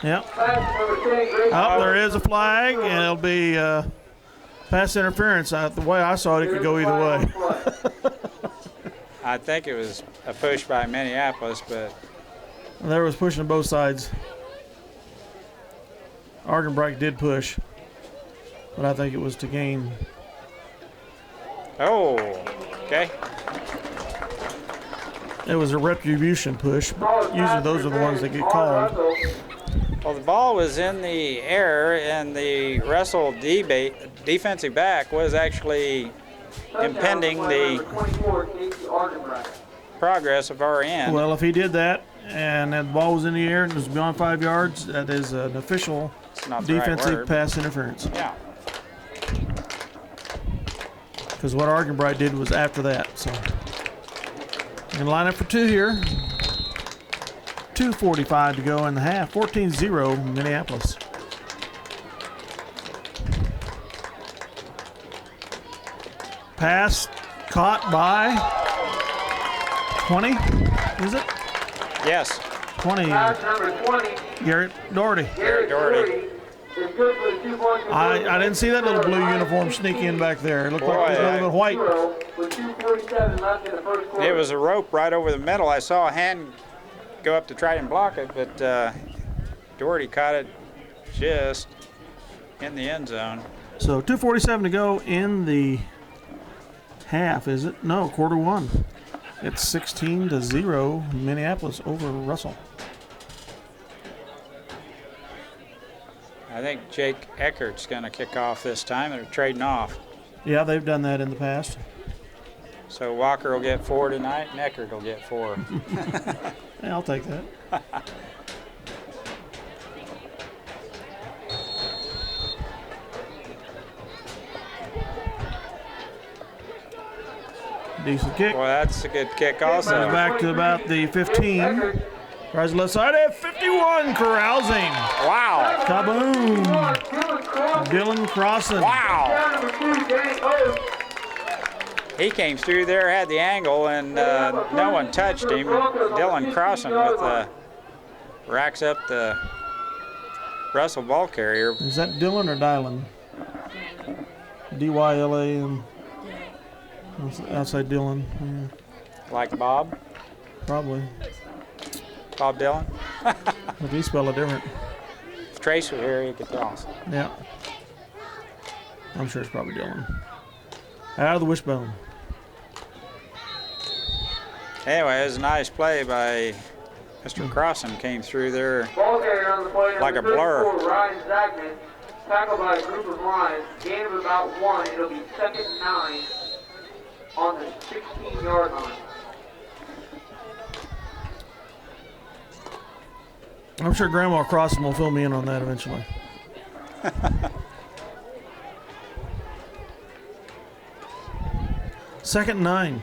Yep. Pass number 10, Grace. Oh, there is a flag, and it'll be pass interference. The way I saw it, it could go either way. I think it was a push by Minneapolis, but There was pushing on both sides. Argenbright did push, but I think it was to gain. oh, okay. It was a retribution push, but usually those are the ones that get called. Well, the ball was in the air, and the Russell defensive back was actually impeding the progress of our end. Well, if he did that and the ball was in the air and it was beyond 5 yards, that is an official It's not the right defensive word. pass interference. Yeah. Because what Argenbright did was after that. So, going to line up for 2 here. 2:45 to go in the half. 14-0 Minneapolis. Pass caught by 20. Is it? Yes. 20. Pass number 20, Garrett Doherty. Garrett Doherty. Doherty. Is good for the 2-point I didn't see that little blue uniform sneak in back there. It looked like it was a little bit white. With 2:47 left in the first quarter. It was a rope right over the middle. I saw a hand go up to try and block it, but Doherty caught it just in the end zone. So 2:47 to go in the half, is it? No, quarter one. It's 16-0 Minneapolis over Russell. I think Jake Eckert's going to kick off this time. They're trading off. Yeah, they've done that in the past. So Walker will get 4 tonight, and Eckert will get 4. Yeah, I'll take that. Decent kick. Well, that's a good kick also. Goes back to about the 15. Tries the left side at 51, carousing. Wow. Kaboom. Dylan Crossan. Wow. He came through there, had the angle, and no one touched him. Dylan Crossan with racks up the Russell ball carrier. Is that Dylan or Dylan? D-Y-L-A-N. Outside Dylan. Yeah. Like Bob? Probably. Bob Dylan? If he spell it different. If Trace were here, he could tell us. Yeah. I'm sure it's probably Dylan. Out of the wishbone. Anyway, it was a nice play by Mr. Crossan. Came through there Ball carrier on the play, like a number blur. 34, Ryan Zagman, tackled by a group of Lions. Gain of about 1. It'll be 2nd and 9 on the 16-yard line. I'm sure Grandma Crossan will fill me in on that eventually. Second and 9.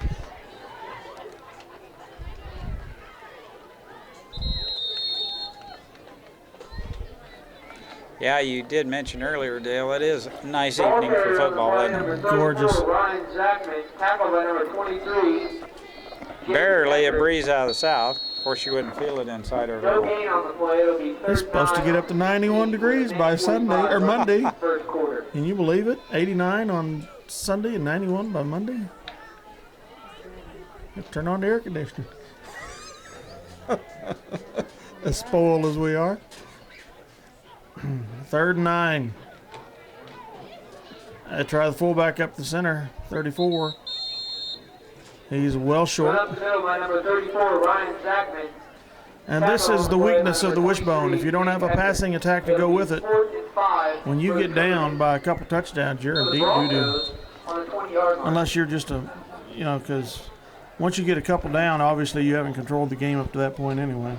Yeah, you did mention earlier, Dale, it is a nice evening for football, isn't it? Gorgeous. Ryan Zagman, tackled by number 23. Barely a breeze out of the south. Of course, you wouldn't feel it inside our No little. gain on the play. It'll be 3rd It's supposed to get up to 91 degrees by Sunday or Monday. First quarter. Can you believe it? 89 on Sunday and 91 by Monday. Have to turn on the air conditioner. As spoiled as we are. 3rd and 9. I try the fullback up the center, 34. He's well short. Run up the middle by number 34, Ryan Zagman. And this is the weakness of the wishbone. If you don't have a passing attack to go with it, 4th and 5. when you get down by a couple touchdowns, you're in deep doo-doo. On the 20-yard line. Unless you're just because once you get a couple down, obviously you haven't controlled the game up to that point anyway.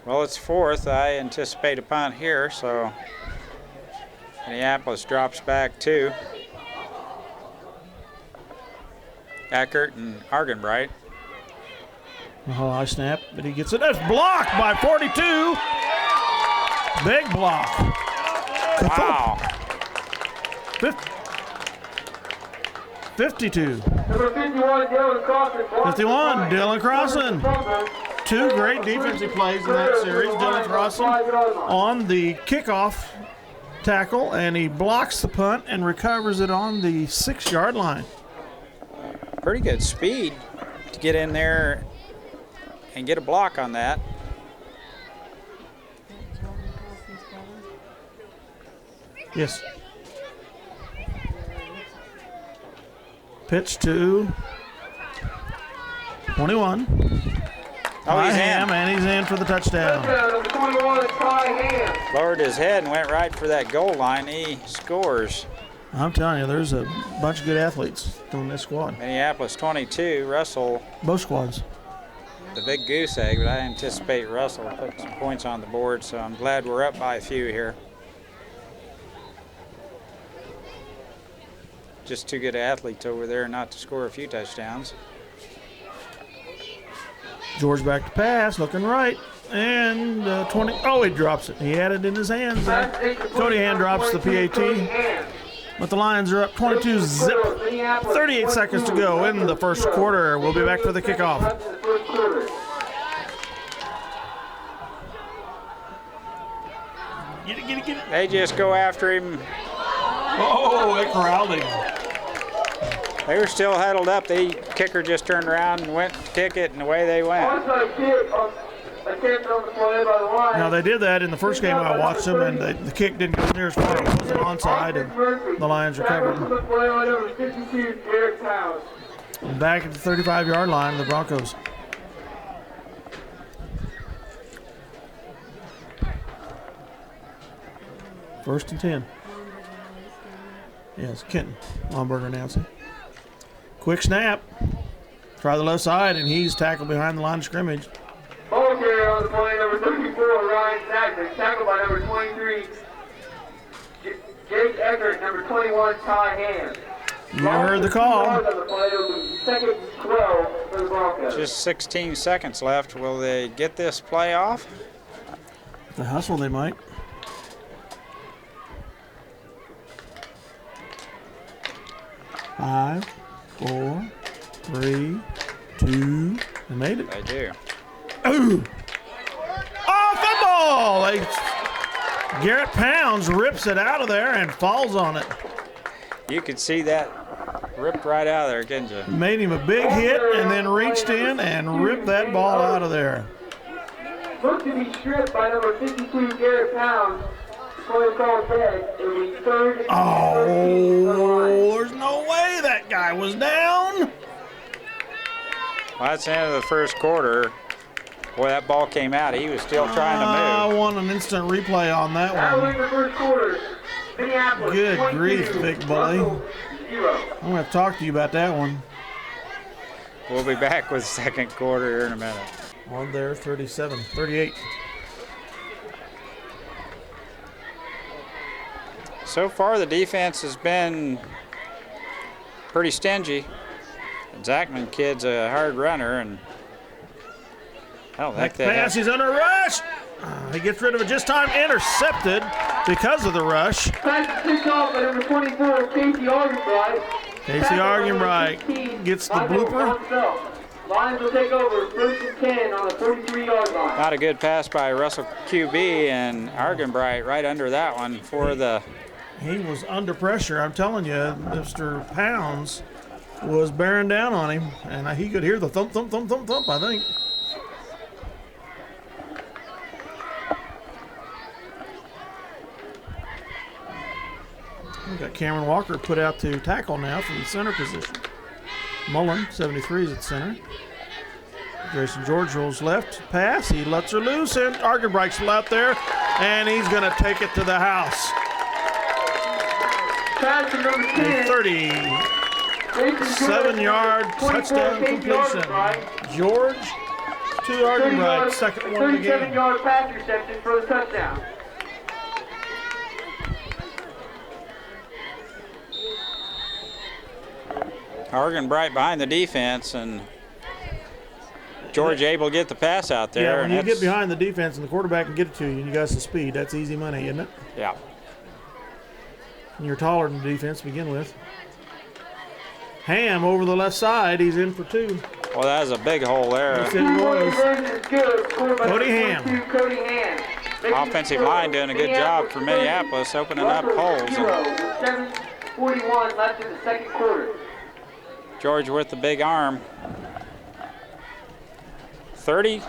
Well, it's 4th. I anticipate a punt here, so Minneapolis drops back 2. Eckert and Argenbright. Oh, high snap, but he gets it. That's blocked by 42. Big block. Wow. 52. Number 51, Dylan Crossan. 51, Dylan Crossan. 2 great defensive plays in that series. Dylan Crossan on the kickoff tackle, and he blocks the punt and recovers it on the 6-yard line. Pretty good speed to get in there and get a block on that. Yes. Pitch to 21. Oh, he's Ham, in. and he's in for the touchdown. Number 21, Ty Ham. Lowered his head and went right for that goal line. He scores. I'm telling you, there's a bunch of good athletes on this squad. Minneapolis 22, Russell, Both squads. the big goose egg, but I anticipate Russell will put some points on the board, so I'm glad we're up by a few here. Just two good athletes over there not to score a few touchdowns. George back to pass, looking right, and 20. Oh, he drops it. He had it in his hands. Cody Hand drops the PAT, but the Lions are up 22 zip. 38 seconds to go in the first quarter. We'll be back for the kickoff. Get it, get it, get it. They just go after him. Oh, they corralled him. They were still huddled up. The kicker just turned around and went to kick it, and away they went. Now, they did that in the first game I watched them, and the kick didn't go near as far. It wasn't onside, and the Lions recovered. Back at the 35-yard line, the Broncos. First and 10. Yes, Kenton Lomberger announcing. Quick snap. Try the left side, and he's tackled behind the line of scrimmage. Ball carrier on the play, number 34, Ryan Zagman, tackled by number 23, Jake Eckert, number 21, Ty Ham. You heard the call. Second and 12 for the Broncos. Just 16 seconds left. Will they get this play off? The hustle, they might. Five, 4, 3, 2. They made it. They do. Ooh. Oh, football! Garrett Pounds rips it out of there and falls on it. You could see that ripped right out of there, couldn't you? Made him a big hit and then reached in and ripped that ball out of there. Looked to be stripped by number 52, Garrett Pounds. Play called dead. It was third and 13 on the line. There's no way that guy was down. Well, that's the end of the first quarter. Boy, that ball came out. He was still trying to I move. want an instant replay on that That was one. the first quarter. Minneapolis, Good 22, grief, big bully. Russell, 0. I'm going to have to talk to you about that one. We'll be back with the second quarter here in a minute. On there, 37, 38. So far, the defense has been pretty stingy. The Zachman kid's a hard runner, and I don't think Back they pass, have. he's under rush. He gets rid of it just time, intercepted because of the rush. Pass is picked off by number 24, Casey Argenbright. Casey Argenbright gets the blooper. Lions will take over, first and 10 on the 33-yard line. Not a good pass by Russell QB, and Argenbright right under that one for the. He was under pressure. I'm telling you, Mr. Pounds was bearing down on him, and he could hear the thump, thump, thump, thump, thump, I think. We got Cameron Walker put out to tackle now from the center position. Mullen, 73, is at center. Jason George rolls left, pass. He lets her loose, and Argenbright's still out there, and he's going to take it to the house. Pass to number 10. 37-yard touchdown completion. George to Argenbright, second one of the game. 37-yard pass reception for the touchdown. Argenbright behind the defense, and George able to get the pass out there. Yeah, when you and get behind the defense and the quarterback can get it to you and you got some speed, that's easy money, isn't it? Yeah. And you're taller than the defense to begin with. Ham over the left side, he's in for 2. Well, that was a big hole there. Yes, it was. Cody Ham. Cody Ham. Offensive line doing a good job for Minneapolis, opening up holes. And 7:41 left in the second quarter. George with the big arm. 30-0.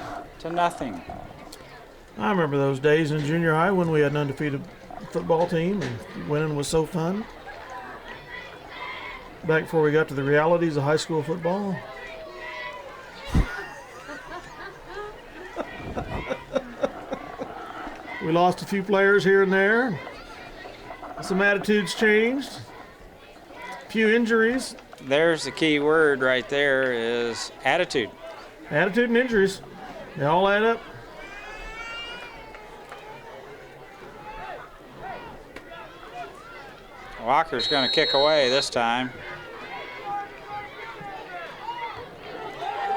I remember those days in junior high when we had an undefeated football team and winning was so fun. Back before we got to the realities of high school football. We lost a few players here and there. Some attitudes changed. A few injuries. There's the key word right there is attitude. Attitude and injuries. They all add up. Walker's going to kick away this time.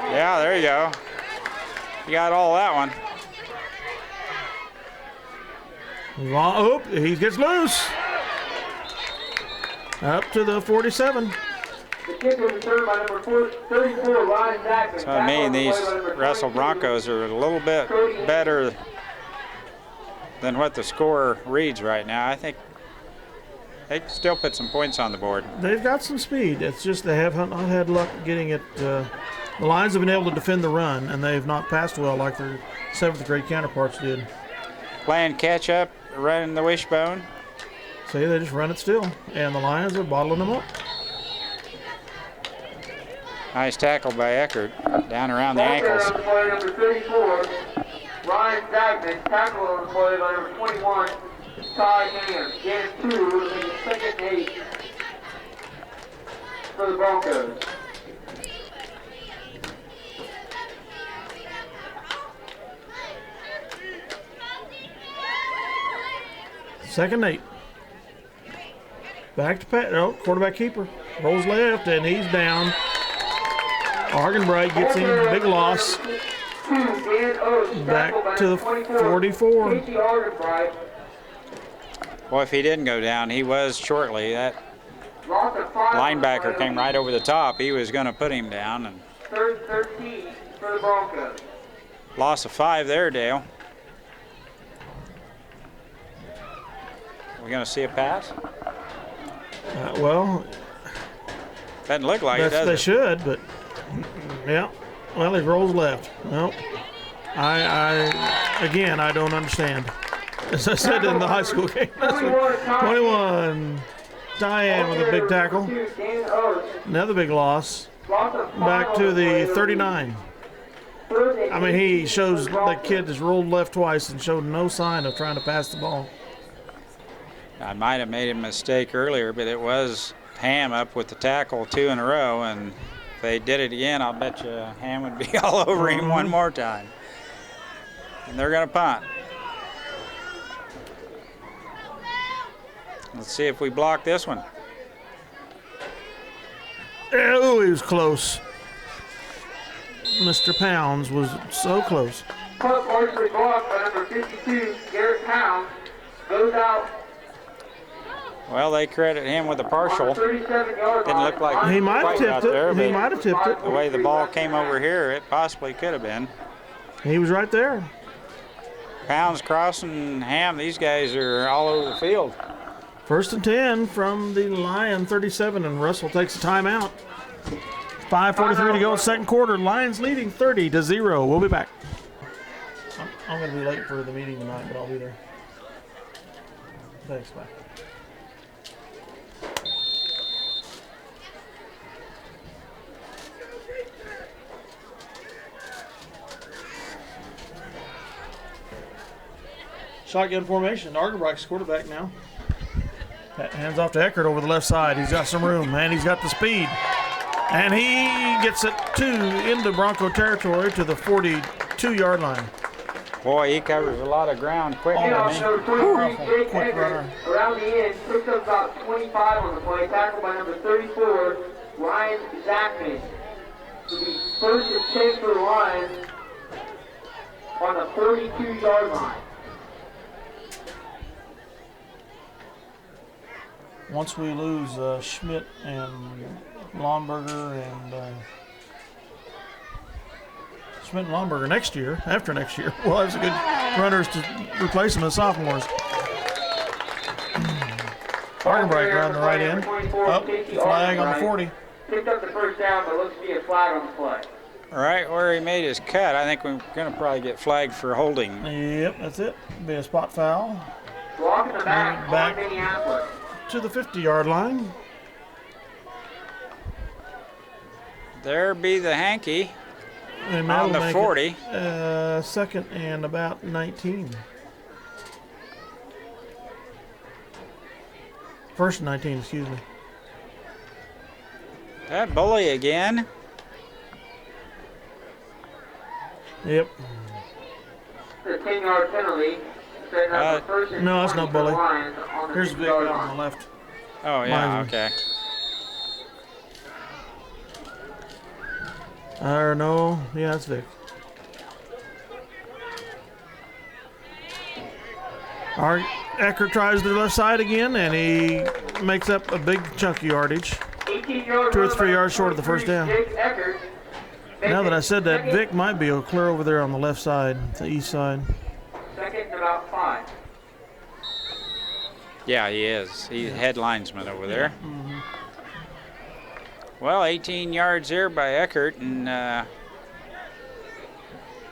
Yeah, there you go. You got all that one. Oh, he gets loose. Up to the 47. The kick was returned by number 34, Ryan Zachman. So I mean, these Russell Broncos are a little bit better than what the score reads right now. I think they can still put some points on the board. They've got some speed. It's just they have not had luck getting it. The Lions have been able to defend the run, and they've not passed well like their 7th grade counterparts did. Playing catch up, running the wishbone. See, they just run it still, and the Lions are bottling them up. Nice tackle by Eckert, down around the ankles. On the play, number 34, Ryan Zachman. Tackle on the play by number 21, Ty Ham. Gain 2, and second and 8 for the Broncos. Second 8. Back to Pat. Oh, quarterback keeper. rolls left, and he's down. Argenbright gets him, big loss. Back to the 44. Well, if he didn't go down, he was shortly. That linebacker came right over the top. He was going to put him down. And Third 13 for the Broncos. loss of 5 there, Dale. We going to see a pass? Well, Doesn't look like it, does they it? should, but yeah. Well, he rolls left. Nope. Again, I don't understand. As I said in the high school game last week, 21. Diane with a big tackle. Another big loss. Back to the 39. I mean, he shows the kid has rolled left twice and showed no sign of trying to pass the ball. I might have made a mistake earlier, but it was Ham up with the tackle 2 in a row, and if they did it again, I'll bet you Ham would be all over him one more time. And they're going to punt. Let's see if we block this one. Oh, he was close. Mr. Pounds was so close. Punt partially blocked by number 52, Garrett Pounds. Goes out. Well, they credit him with a partial. 37-yard Didn't look like He might have quite got tipped there, it. He but might have tipped it. the way the ball came over here, it possibly could have been. He was right there. Pounds crossing, Ham, these guys are all over the field. 1st and 10 from the Lion 37, and Russell takes a timeout. 5:43 to go in second quarter. Lions leading 30-0. We'll be back. I'm going to be late for the meeting tonight, but I'll be there. Thanks, bye. Shotgun formation. Argenbricht's quarterback now. Hands off to Eckert over the left side. He's got some room, and he's got the speed. And he gets it into Bronco territory to the 42-yard line. Boy, he covers a lot of ground quick. Number 23, Jake Quick Eckert, runner. around the end, picks up about 25 on the play, tackled by number 34, Ryan Zachman. To be 1st and 10 for the Lions on the 42-yard line. Once we lose Schmidt and Lomberger and Lomberger next year, after next year, we'll have some good runners to replace them as sophomores. Argenbricht around the right end. Up, flag on the 40. Picked up the first down, but looks to be a flag on the play. Right where he made his cut, I think we're going to probably get flagged for holding. Yep, that's it. Be a spot foul. Block in the back, Back. on Minneapolis. To the 50-yard line. There be the hanky And on that'll the make 40. it, 2nd and about 19. 1st and 19, excuse me. That bully again. Yep. The 10-yard penalty. Setting up the 1st and No, that's 20 not for the bully. Lions on the Here's the big 50-yard guy line. on the left. Oh, yeah, Mine. okay. Or no, yeah, that's Vic. Eckert tries the left side again, and he makes up a big chunk of yardage. 18-yard 2 or run 3 by yards short of the first down. Jake Eckert. Now that I said that, Vic might be clear over there on the left side, the east side. 2nd and about 5. Yeah, he is. He's head linesman over there. Well, 18 yards there by Eckert, and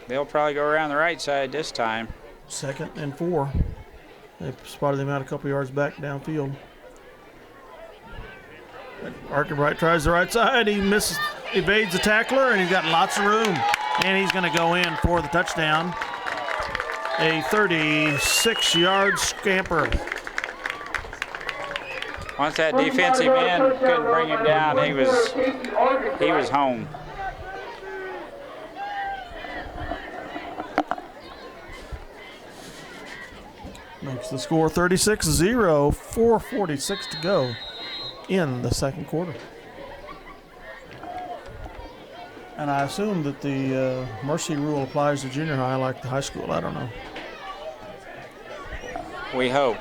they'll probably go around the right side this time. 2nd and 4. They spotted him out a couple yards back downfield. Arkenbright tries the right side. He misses, evades the tackler, and he's got lots of room. And he's going to go in for the touchdown. A 36-yard scamper. Once that defensive end couldn't bring him down, he was home. Makes the score 36-0, 4:46 to go. in the second quarter. And I assume that the mercy rule applies to junior high like the high school. I don't know. We hope.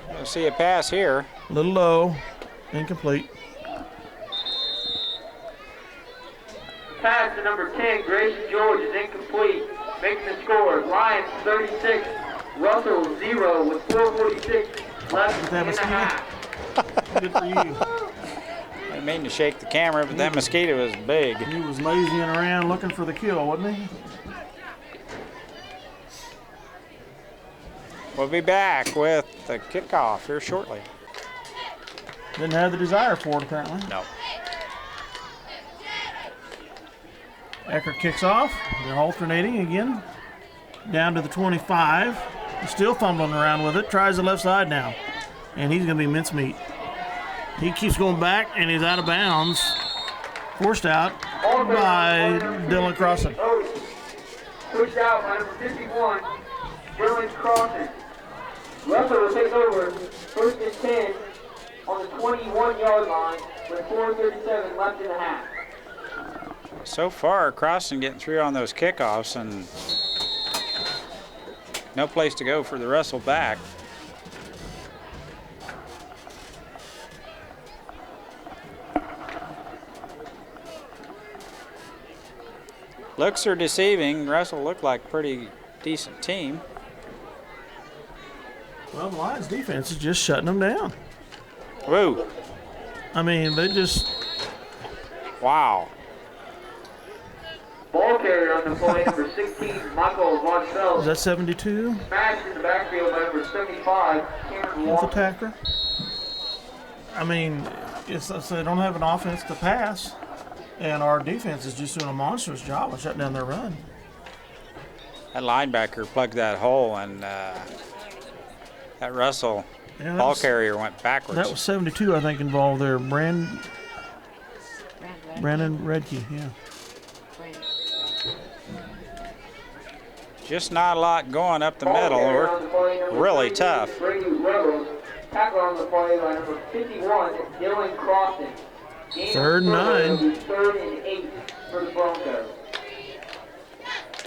We'll see a pass here. A little low, incomplete. Pass to number 10, Grayson George, is incomplete. Making the score, Lions 36, Russell 0 with 4:46 left in the half. Good for you. I didn't mean to shake the camera, but that mosquito was big. He was lazying around looking for the kill, wasn't he? We'll be back with the kickoff here shortly. Didn't have the desire for it, apparently. No. Eckert kicks off. They're alternating again. Down to the 25. He's still fumbling around with it. Tries the left side now. And he's going to be mincemeat. He keeps going back, and he's out of bounds. Forced out by Dylan Crossan. Pushed out by number 51, Dylan Crossan. Russell will take over 1st and 10 on the 21-yard line with 4:37 left in the half. So far, Crossan getting through on those kickoffs, and no place to go for the Russell back. Looks are deceiving. Russell looked like a pretty decent team. Well, the Lions defense is just shutting them down. Whoa. I mean, they just... Wow. Ball carrier on the play, number 16, Michael Von Is Feld. that 72? Smashed in the backfield by number 75, Cameron With the Walker. tackler? I mean, it's they don't have an offense to pass, and our defense is just doing a monstrous job of shutting down their run. That linebacker plugged that hole, and that Russell Yeah, ball carrier went backwards. That was 72, I think, involved there. Brandon Redkey, yeah. Just not a lot going up the middle. We're really tough. Brady Rebels. Tackle on the play by number 51, Dylan Crossan. Gain of 3rd and 9. 3rd and 8 for the Broncos.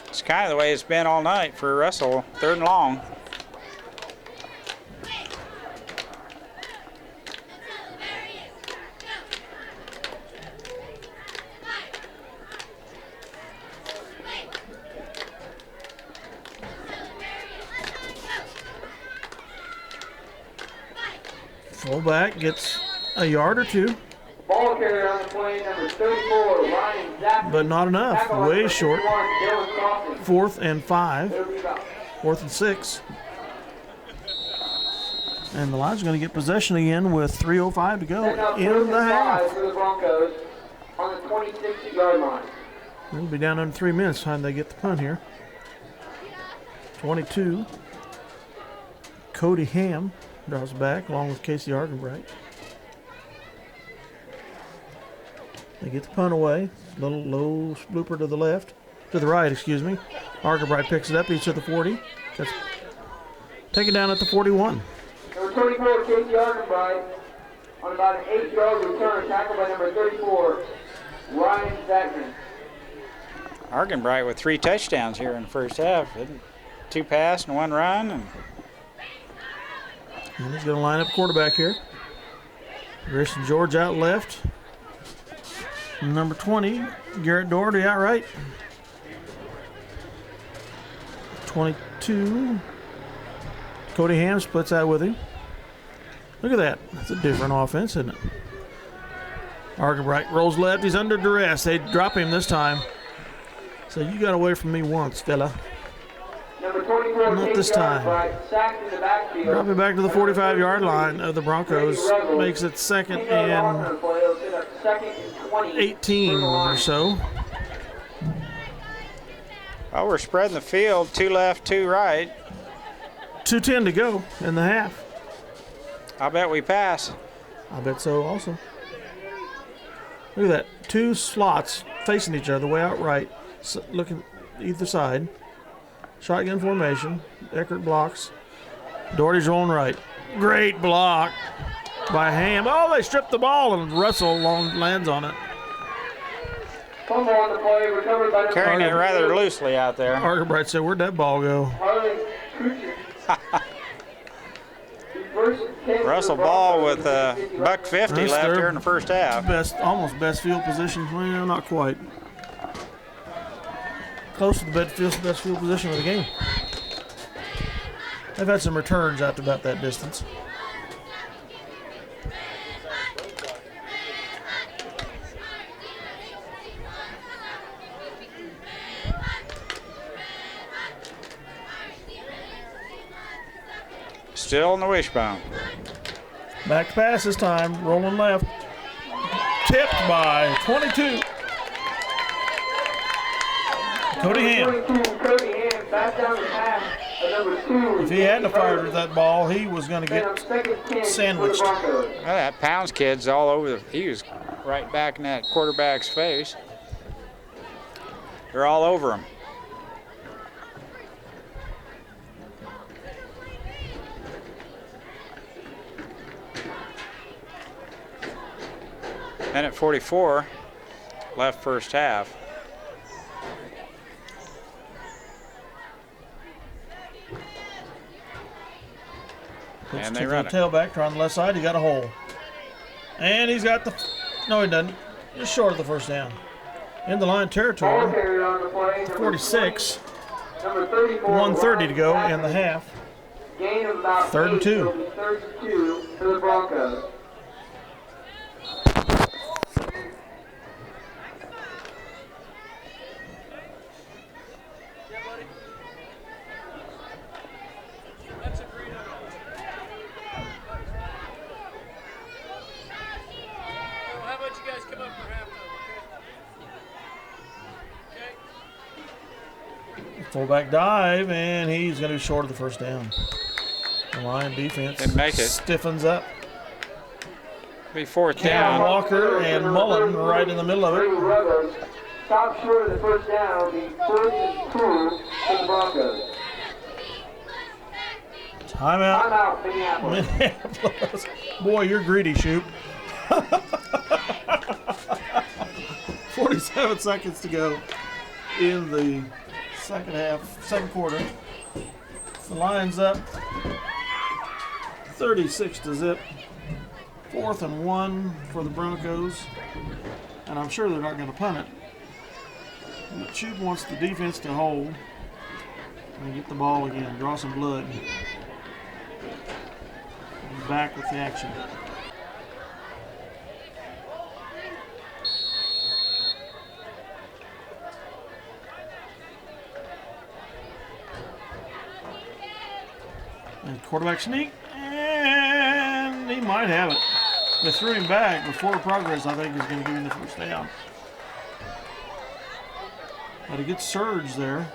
It's kind of the way it's been all night for Russell. 3rd and long. Fullback gets a yard or two, Ball carrier on the play, number 34, Ryan Zappman. but not enough. Tackle on Way number short. 51, Dylan Crossan. 4th and 5. They'll be back. 4th and 6. And the Lions are going to get possession again with 3:05 to go Setting up in 1st the and half. 5 for the Broncos on the 26-yard line. They'll be down under 3 minutes time they get the punt here. 22. Cody Ham draws back along with Casey Argenbright. They get the punt away. Little low blooper to the left. To the right, excuse me. Argenbright picks it up. He's to the 40. That's taken down at the 41. Number 24, Casey Argenbright, on about an 8-yard return, tackled by number 34, Ryan Zackman. Argenbright with 3 touchdowns here in the first half. 2 pass and 1 run. And he's going to line up quarterback here. Grayson George out left. Number 20, Garrett Doherty out right. 22, Cody Ham splits out with him. Look at that. That's a different offense, isn't it? Argenbright rolls left. He's under duress. They drop him this time. So you got away from me once, fella. Number 24, Not Casey this time. Argenbright, sacked in the backfield. Drop it back to the 45-yard line of the Broncos. Makes it 2nd and 18 or so. Well, we're spreading the field. 2 left, 2 right. 2:10 to go in the half. I bet we pass. I bet so also. Look at that. 2 slots facing each other way out right, looking either side. Shotgun formation. Eckert blocks. Doherty's rolling right. Great block by Ham. Oh, they stripped the ball and Russell lands on it. Fumble on the play, recovered by Carrying it rather loosely out there. Argerbright said, where'd that ball go? Russell Ball with $1.50 left here in the first half. Almost best field position. Well, not quite. Close to the best field position of the game. They've had some returns out to about that distance. Still in the wishbone. Back to pass this time. Rolling left. Tipped by 22. Cody Ham. If he hadn't fired that ball, he was going to get sandwiched. Well, that Pounds kid's all over he was right back in that quarterback's face. They're all over him. Minute 44 left first half. And they run it. Tailback trying the left side. He got a hole. And he's got the. No, he doesn't. Just short of the first down. In the line territory. 46. 1:30 to go in the half. Gain of about 3rd and 2. 32 for the Broncos. Fullback dive, and he's going to be short of the first down. The Lion defense Didn't make it. Stiffens up. Be fourth Cam down. Walker and Mullen right in the middle of it. Stop short of the first down, the 4th and 2 for the Broncos. Timeout. Timeout, Minneapolis. Minneapolis. Boy, you're greedy, Shoop. 47 seconds to go in the second quarter. The Lions up 36-0. 4th and 1 for the Broncos. And I'm sure they're not going to punt it. But Shoop wants the defense to hold and get the ball again, draw some blood. And back with the action. And quarterback sneak, and he might have it. They threw him back before progress, I think, is going to give him the first down. But he gets surged there.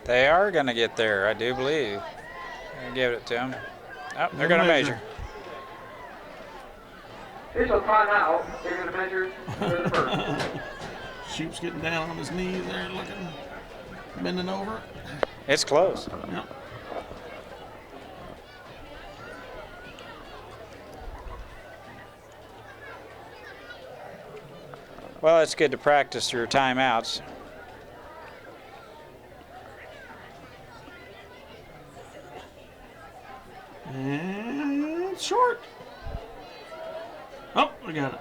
They are going to get there, I do believe. And give it to him. Oh, they're going to measure. Here's a timeout. They're going to measure for the first. Shoop's getting down on his knees there, looking, bending over. It's close. Yep. Well, it's good to practice your timeouts. And it's short. Oh, we got it.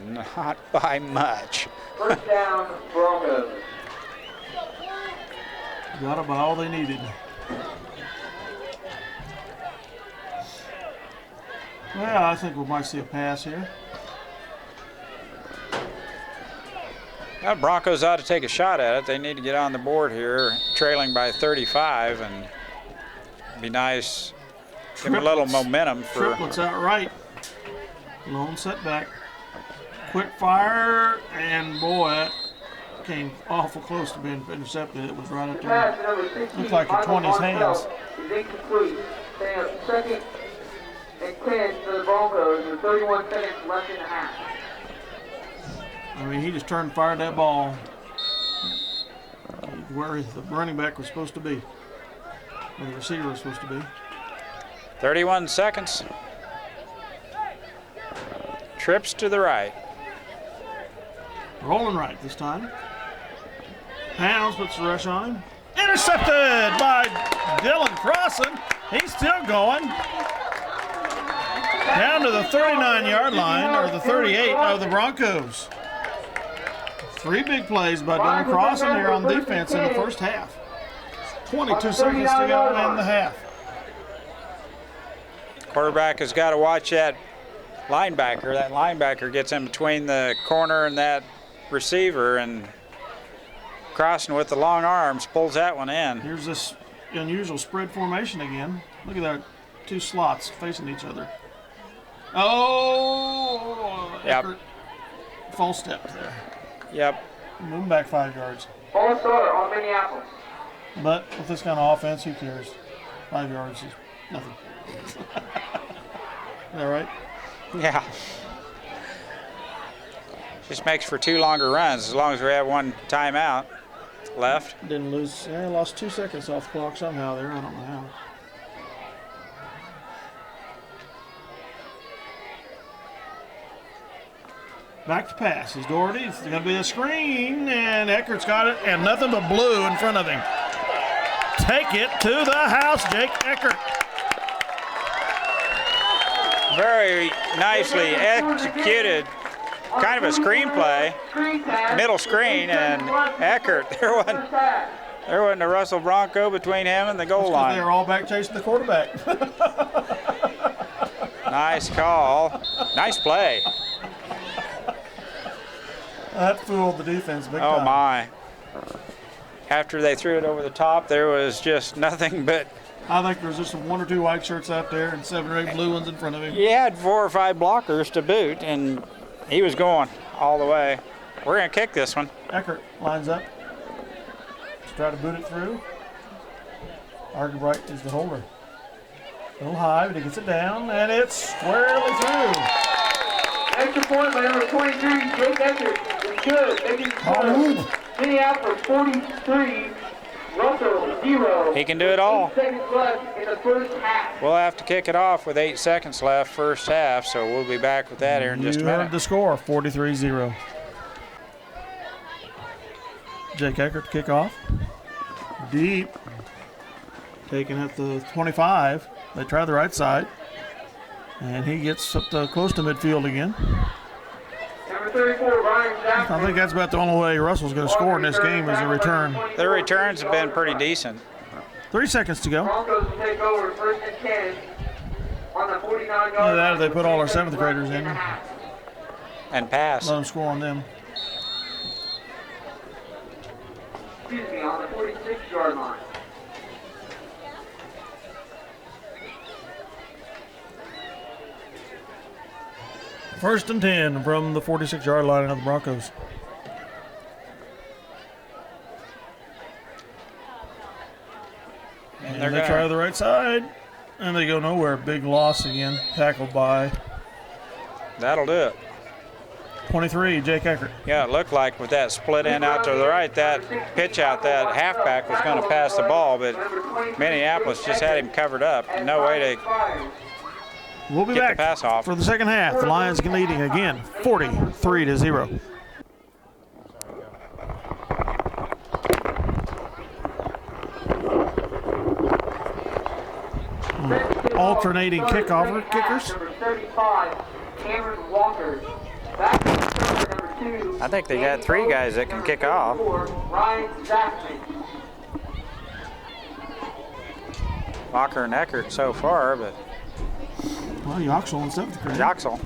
Not by much. First down, Broncos. Got about all they needed. Well, I think we might see a pass here. Well, Broncos ought to take a shot at it. They need to get on the board here, trailing by 35, and it'd be nice. Give them a little momentum for. Triplets out right. Lone setback. Quick fire, and boy, that came awful close to being intercepted. It was right up Pass there. number 16, Looked like in Michael 20's hands. Montel is incomplete. They have 2nd and 10 for the Broncos with 31 seconds left in the half. I mean, he just turned and fired that ball where the running back was supposed to be. where the receiver was supposed to be. 31 seconds. Trips to the right. Rolling right this time. Pounds puts the rush on him. Intercepted by Dylan Crossan. He's still going. Down to the 39-yard line, or the 38 of the Broncos. 3 big plays by Dylan Crossan here on defense in the first half. 22 seconds to go in the half. Quarterback has got to watch that linebacker. That linebacker gets in between the corner and that receiver, and Crossan with the long arms pulls that one in. Here's this unusual spread formation again. Look at that, 2 slots facing each other. Oh, yep. Eckert, false step there. Yep. Moving back 5 yards. False start on Minneapolis. But with this kind of offense, who cares? 5 yards is nothing. Is that right? Yeah. Just makes for 2 longer runs as long as we have 1 timeout left. Didn't lose. Yeah, lost 2 seconds off the clock somehow there. I don't know how. Back to pass. Is Doherty. It's going to be a screen, and Eckert's got it, and nothing but blue in front of him. Take it to the house, Jake Eckert. Very nicely executed, kind of a screenplay, middle screen, and Eckert, there wasn't a Russell Bronco between him and the goal line. They were all back chasing the quarterback. Nice call. Nice play. That fooled the defense big time. Oh, my. After they threw it over the top, there was just nothing but... I think there's just 1 or 2 white shirts out there and 7 or 8 blue ones in front of him. He had 4 or 5 blockers to boot, and he was going all the way. We're going to kick this one. Eckert lines up to try to boot it through. Argerbright is the holder. A little high, but he gets it down, and it's squarely through. Extra point by number 23, Jake Eckert. It's good. Making score. Minneapolis 43, Russell 0. He can do it all. 8 seconds left in the first half. We'll have to kick it off with 8 seconds left first half, so we'll be back with that here in just a You minute. heard the score, 43-0. Jake Eckert to kick off. Deep. Taken at the 25. They try the right side. And he gets up to close to midfield again. Number 34, Ryan Jackson. I think that's about the only way Russell's going to score in this game is a return. Their returns have been pretty decent. 3 seconds to go. Broncos will take over first and 10 on the 49-yard Either that or line they with put all our 3 7th seconds graders left in. the half. And pass. Let them score on them. Excuse me, on the 46-yard line. First and 10 from the 46-yard line of the Broncos. And And they try the right side, and they go nowhere. Big loss again, tackled by That'll do it. 23, Jake Eckert. Yeah, it looked like with that split end out to the right, that pitch out, that halfback was going to pass the ball, but Minneapolis just had him covered up. No way to We'll be get back the pass off. for the second half. The Lions leading again, 43-0. Alternating kickover kickers. Number 35, Cameron Walker. Back to number 2. I think they got 3 guys that can kick off. Ryan Jackson. Walker and Eckert so far, but Well, Yoxel in 7th grade. Yoxel.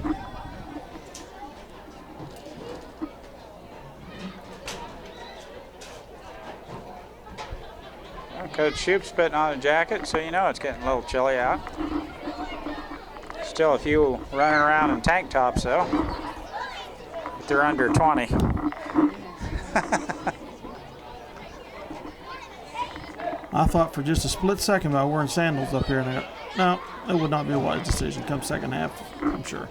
Well, Coach Shoup's putting on a jacket, so you know it's getting a little chilly out. Still a few running around in tank tops, though. But they're under 20. I thought for just a split second about wearing sandals up here. And no, it would not be a wise decision come second half, I'm sure.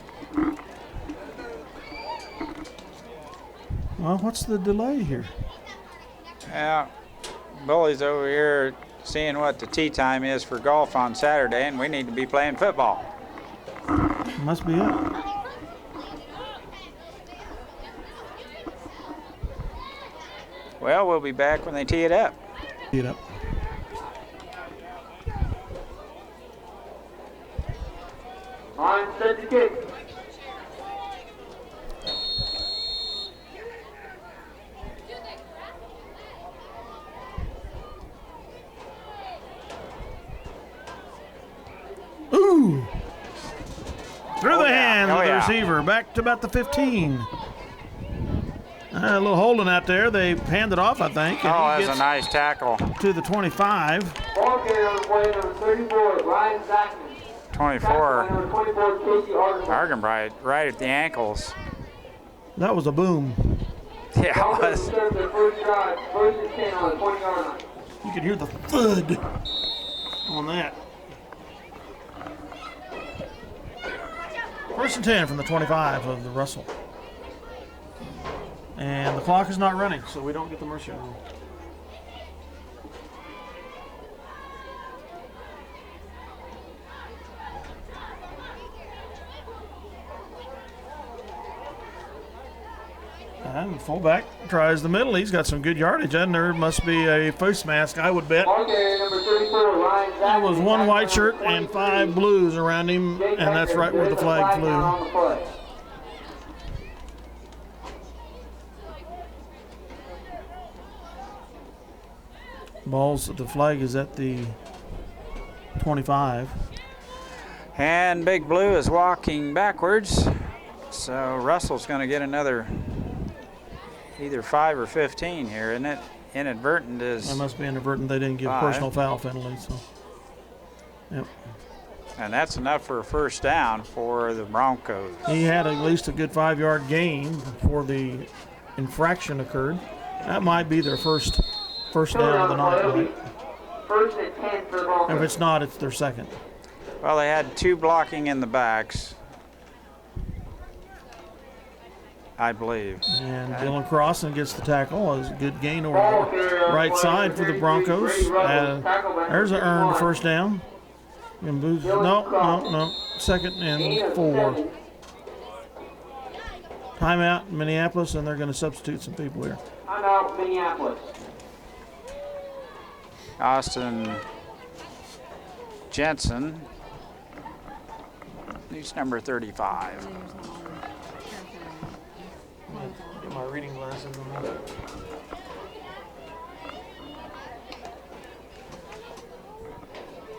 Well, what's the delay here? Yeah, Bully's over here seeing what the tee time is for golf on Saturday, and we need to be playing football. Must be it. Well, we'll be back when they tee it up. Tee it up. On, set to kick. Ooh! Through the hands of the yeah. receiver, back to about the 15. A little holding out there. They hand it off, I think. And Oh, he that's a gets nice tackle. to the 25. Ball carrier on the play, number 34, Ryan Zachman. 24. Number 24, Casey Argenbright. Argenbright, right at the ankles. That was a boom. Yeah, it was. Serves their first drive, first and 10 on the 20-yard line. You could hear the thud on that. First and 10 from the 25 of the Russell. And the clock is not running, so we don't get the mercy rule. And fullback tries the middle. He's got some good yardage, and there must be a face mask, I would bet. Ball carrier, number 34, Ryan Zachman. There was one white shirt and 5 blues around him, and that's right where the flag flew. On the play. The flag is at the 25. And Big Blue is walking backwards. So Russell's going to get another either 5 or 15 here, isn't it? Inadvertent is. That must be inadvertent. They didn't give 5. personal foul penalty. So, yep. And that's enough for a first down for the Broncos. He had at least a good 5-yard gain before the infraction occurred. That might be their first down of the night. Right? First and 10 for the Broncos. If it's not, it's their second. Well, they had 2 blocking in the backs, I believe. And Dylan Crossan gets the tackle. It was a good gain over the right side for the Broncos. There's an earned first down. No. Second and 4. Timeout in Minneapolis, and they're going to substitute some people here. Timeout, Minneapolis. Austin Jensen, he's number 35. Get my reading glasses on.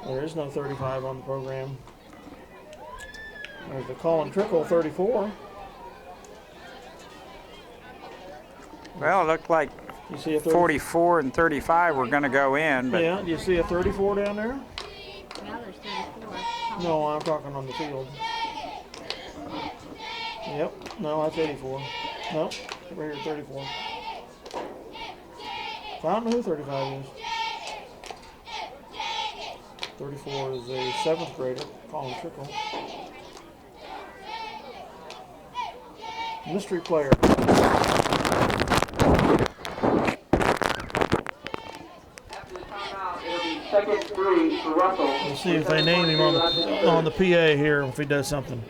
There is no 35 on the program. There's the Colin Trickle 34. Well, it looked like You see a 44 and 35 were going to go in, but Yeah, do you see a 34 down there? Now there's 34. No, I'm talking on the field. Yep, no, that's 84. Nope, over here 34. I don't know who 35 is. 34 is a 7th grader, Colin Trickle. Mystery player. Second 3 for Russell. We'll see if they name him on the PA here if he does something.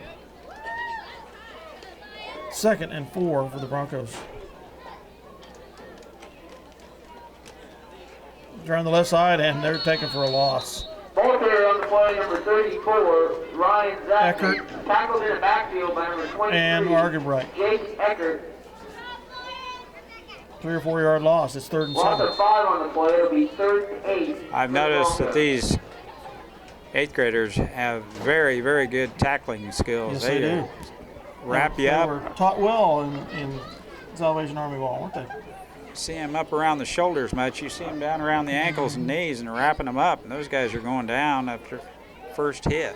Second and 4 for the Broncos. They're on the left side, and they're taken for a loss. Ball carrier on the play, number 34, Ryan Zachman. Eckert. Tackled in the backfield by number 23, And Argenbright. Jake Eckert. 3 or 4 yard loss. It's 3rd and Loss 7. of 5 on the play. It'll be 3rd and 8. I've noticed that these 8th graders have very, very good tackling skills. Yes, they do. Wrap you They up. were taught well in Salvation Army ball, weren't they? See them up around the shoulders much. You see them down around the ankles and knees and wrapping them up. And those guys are going down after first hit.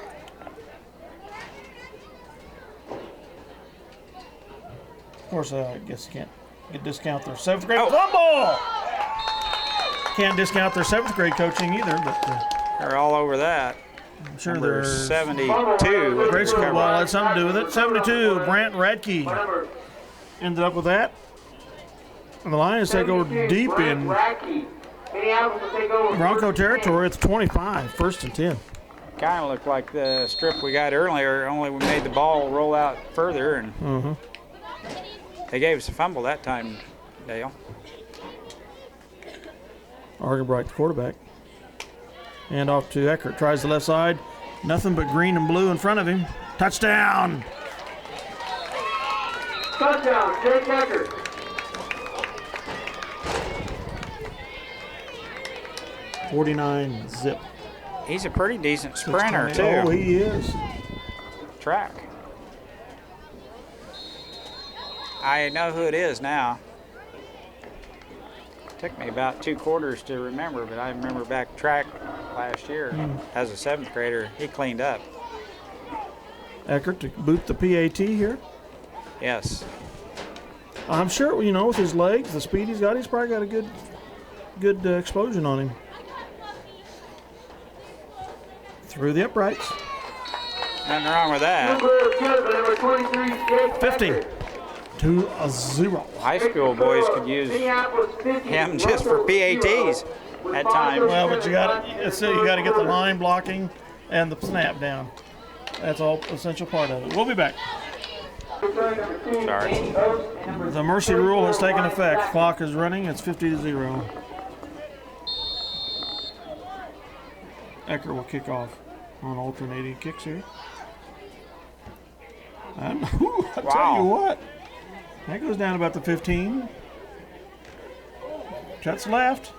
Of course, I guess you can't discount their 7th grade fumble. Can't discount their 7th grade coaching either, but They're all over that. I'm sure Number there's 72. grade school ball had something to do with it. 72, Brant Radke ended up with that. And the Lions take over deep in Minneapolis will take over. Bronco territory, it's 25, 1st and 10. Kind of looked like the strip we got earlier, only we made the ball roll out further, and they gave us a fumble that time, Dale. Argenbright, the quarterback. Hand off to Eckert. Tries the left side. Nothing but green and blue in front of him. Touchdown! Touchdown, Jake Eckert. 49 zip. He's a pretty decent sprinter, too. Oh, he is. Track. I know who it is now. Took me about 2 quarters to remember, but I remember back track last year as a 7th grader. He cleaned up. Eckert to boot the PAT here. Yes. I'm sure, you know, with his legs, the speed he's got, he's probably got a good explosion on him. Through the uprights. Nothing wrong with that. 50-0. High school boys could use him just for PATs at times. Well, but you got to get the line blocking and the snap down. That's all essential part of it. We'll be back. Sorry. The mercy rule has taken effect. Clock is running. It's 50-0. Eckert will kick off on alternating kicks here. I'll tell you what. That goes down about the 15. Cuts left.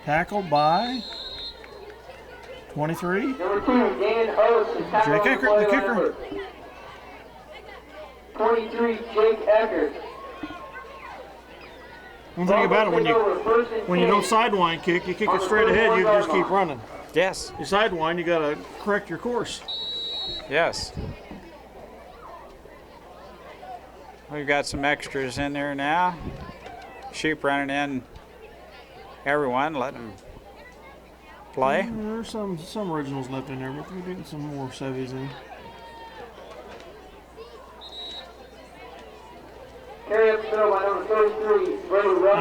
Tackled by 23. Number 2, Dan Oates is tackled. Jake Eckert, the kicker. 23, Jake Eckert. One thing about it, when you don't sidewind kick, you kick it straight ahead, you can just keep running. Yes. You sidewind, you got to correct your course. Yes. We've got some extras in there now. Sheep running in. Everyone, letting them play. There's some originals left in there, but we're getting some more sevies in. I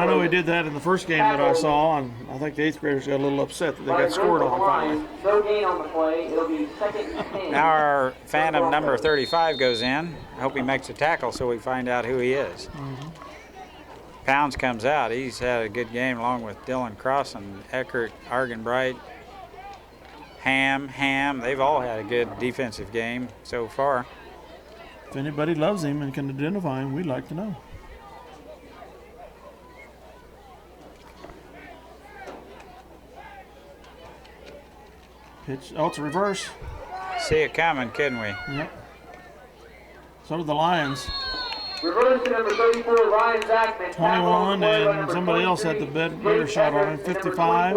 know he did that in the first game that I saw, and I think the 8th graders got a little upset that they got scored on finally. No gain on the play. It'll be 2nd and 10. Now our Phantom number 35 goes in. I hope he makes a tackle so we find out who he is. Pounds comes out. He's had a good game along with Dylan Cross and Eckert, Argenbright, Ham. They've all had a good defensive game so far. If anybody loves him and can identify him, we'd like to know. Pitch. Oh, it's a reverse. See it coming, couldn't we? Yep. So did the Lions. Reverse to number 34, Ryan Zachman. 21, and somebody else had the better shot on him. 55.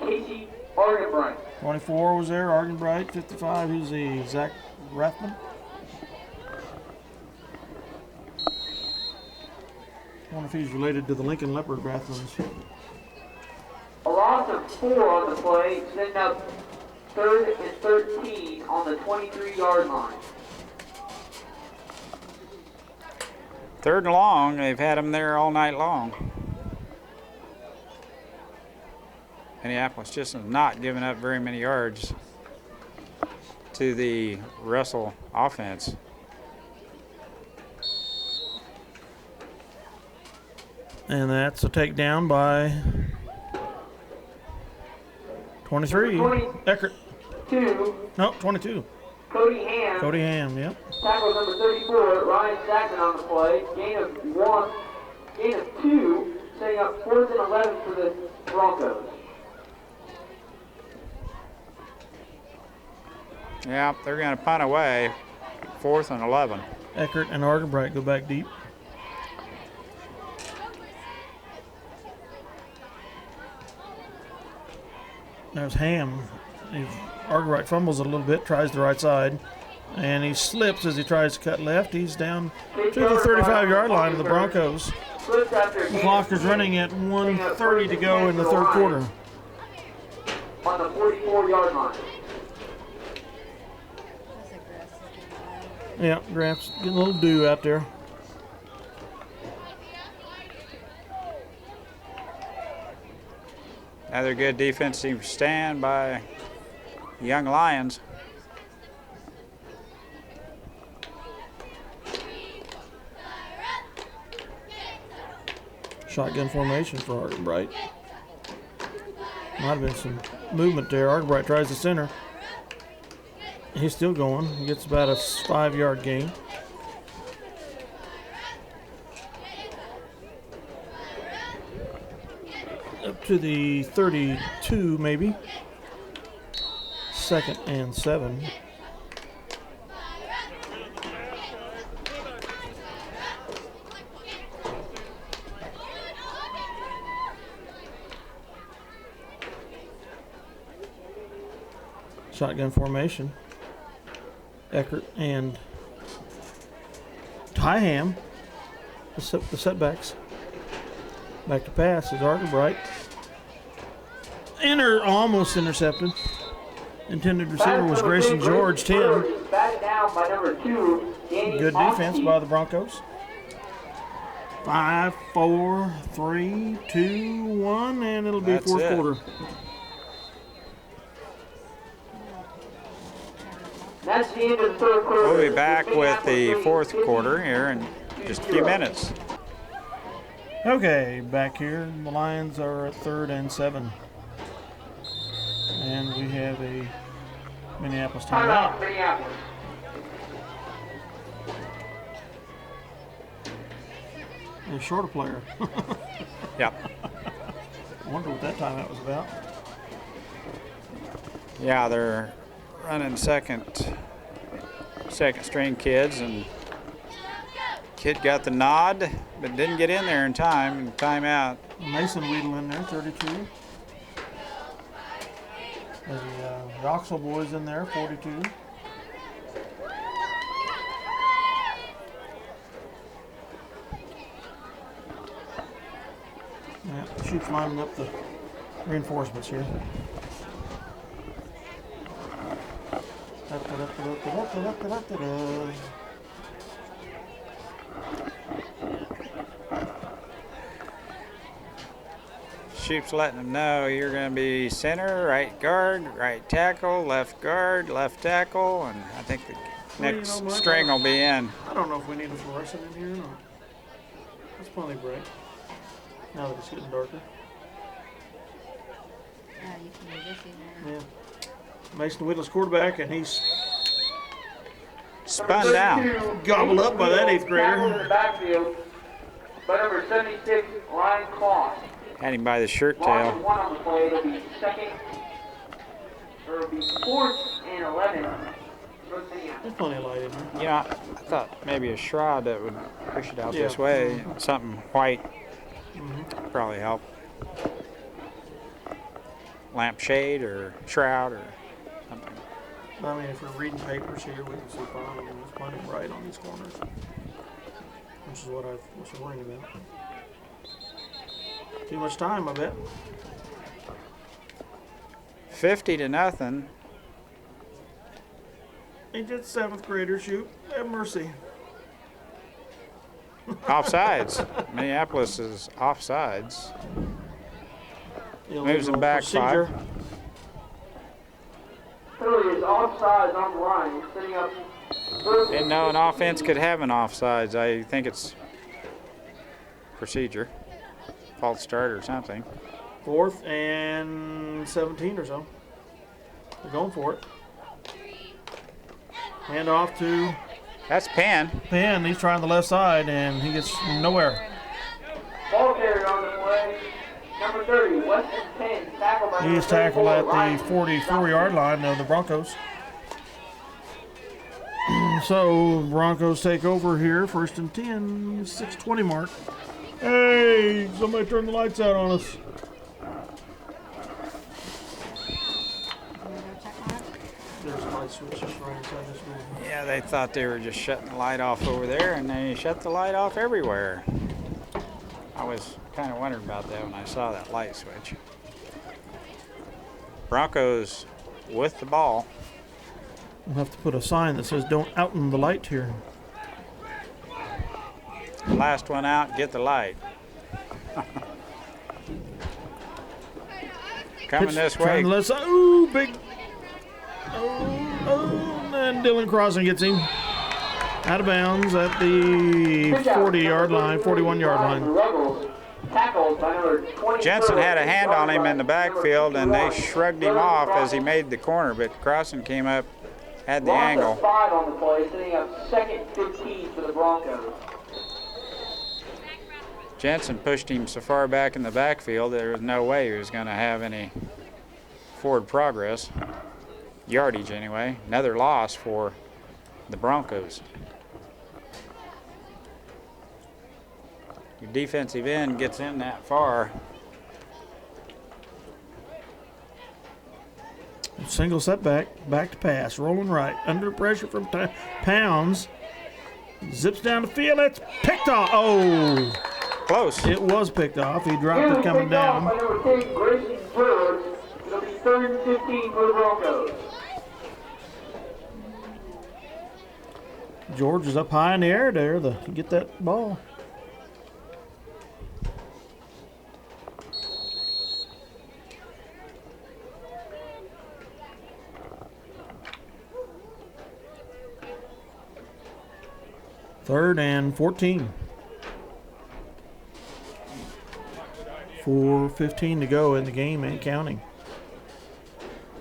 Casey Argenbright. 24 was there, Argenbright. 55, who's the Zach Rathman? I wonder if he's related to the Lincoln Leopard Rathmans. A loss of 4 on the play, setting up 3rd and 13 on the 23-yard line. 3rd and long. They've had him there all night long. Minneapolis just has not given up very many yards to the Russell offense. And that's a takedown by 23. Eckert. 2. No, 22. Cody Ham. Cody Ham, yep. Tackle number 34, Ryan Zachman on the play. Gain of 2, setting up 4th and 11 for the Broncos. Yeah, they're going to punt away. 4th and 11. Eckert and Argenbright go back deep. There's Ham. Argenbright fumbles a little bit, tries the right side, and he slips as he tries to cut left. He's down to the 35-yard line of the Broncos. The clock is running at 1:30 to go in the 3rd quarter. On the 44-yard line. Yeah, grass getting a little dew out there. Another good defensive stand by Young Lions. Shotgun formation for Argenbright. Might have been some movement there. Argenbright tries the center. He's still going. He gets about a 5-yard gain. Up to the 32, maybe. 2nd and 7. Shotgun formation. Eckert and Tyham. The setbacks. Back to pass is Argenbright. Almost intercepted. Intended receiver was Grayson George, 10. Batted down by number 2, Danny Good defense by the Broncos. 5, 4, 3, 2, 1, and it'll be That's fourth it. quarter. That's the end of the third quarter. We'll be back with the fourth quarter here in just a few minutes. Okay, back here, the Lions are at 3rd and 7. And we have a Minneapolis Timeout, timeout. Minneapolis. A shorter player. Yep. I wonder what that timeout was about. Yeah, they're running second string kids, and kid got the nod but didn't get in there in time, and timeout. Mason Weedle in there, 32. The Oxel boys in there, 42. Yeah, Shoot's lining up the reinforcements here. Sheep's letting them know you're going to be center, right guard, right tackle, left guard, left tackle, and I think the next string will be in. I don't know if we need a fluorescent in here or not. It's plenty bright. Now that it's getting darker. Yeah, you can use this in there. Yeah. Mason Whittle's quarterback, and he's Spun down. gobbled up by that 8th Tackle in grader. the backfield by number 76, Ryan Kloss. Had him by the shirt Loss of tail. 1 on the play. It'll be it'll be 4th and 11. There's plenty of light in there. Yeah, I thought maybe a shroud that would push it out Yeah. this way. Something white probably help. Lampshade or shroud or something. I mean, if we're reading papers here, we can see fine. And there's plenty of bright on these corners, which is what I was worrying about. Too much time, I bet. 50-0. Ain't that 7th grader shoot? Have mercy. Offsides. Minneapolis is offsides. Moves them Illegal back procedure. 5. Penalty is offsides on the line. Setting up first. Didn't know an offense could have an offsides. I think it's procedure. False start or something. 4th and 17 or so. They're going for it. Hand off to That's Penn. Penn. He's trying the left side, and he gets nowhere. Ball carrier on the play. Number 30, Weston Penn. Tackled by He's number tackled 34, at Ryan the 44-yard line of the Broncos. So Broncos take over here, 1st and 10, 6:20 mark. Hey, somebody turn the lights out on us. There's a light switch just right inside this room. Yeah, they thought they were just shutting the light off over there, and they shut the light off everywhere. I was kind of wondering about that when I saw that light switch. Broncos with the ball. We'll have to put a sign that says "Don't outen the light" here. Last one out, get the light. Coming this way. Ooh, big. Oh, and Dylan Crossan gets him out of bounds at the 40-yard line, 41-yard line. Jensen had a hand on him in the backfield, and they shrugged him off as he made the corner, but Crossan came up, had the angle. 5 on the play, setting up second 15 for the Broncos. Jensen pushed him so far back in the backfield there was no way he was going to have any forward progress. Yardage anyway. Another loss for the Broncos. Your defensive end gets in that far. Single setback, back to pass, rolling right, under pressure from Pounds. Zips down the field, it's picked off. Oh, close. It was picked off. He dropped it coming down. It'll be 3rd and 15 for the Broncos. George is up high in the air there to get that ball. Third and 14. 4:15 to go in the game and counting.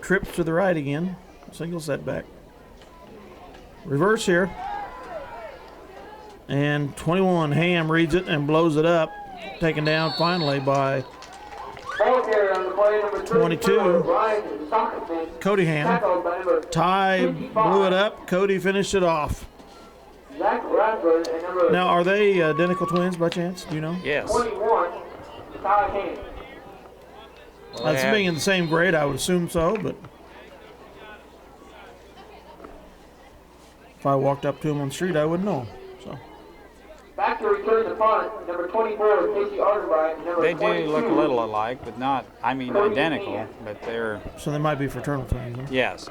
Trips to the right again. Single setback. Reverse here. And 21, Ham reads it and blows it up. Taken down finally by 22, Cody Ham. Ty blew it up. Cody finished it off. Now, are they identical twins by chance? Do you know? Yes. 21, Ty Ham. That's being in the same grade, I would assume so, but if I walked up to him on the street, I wouldn't know him. So. Back to return the punt, number 24, Casey Arterbright. They do look a little alike, but not, I mean, identical, but they're... So they might be fraternal twins, huh? Yes.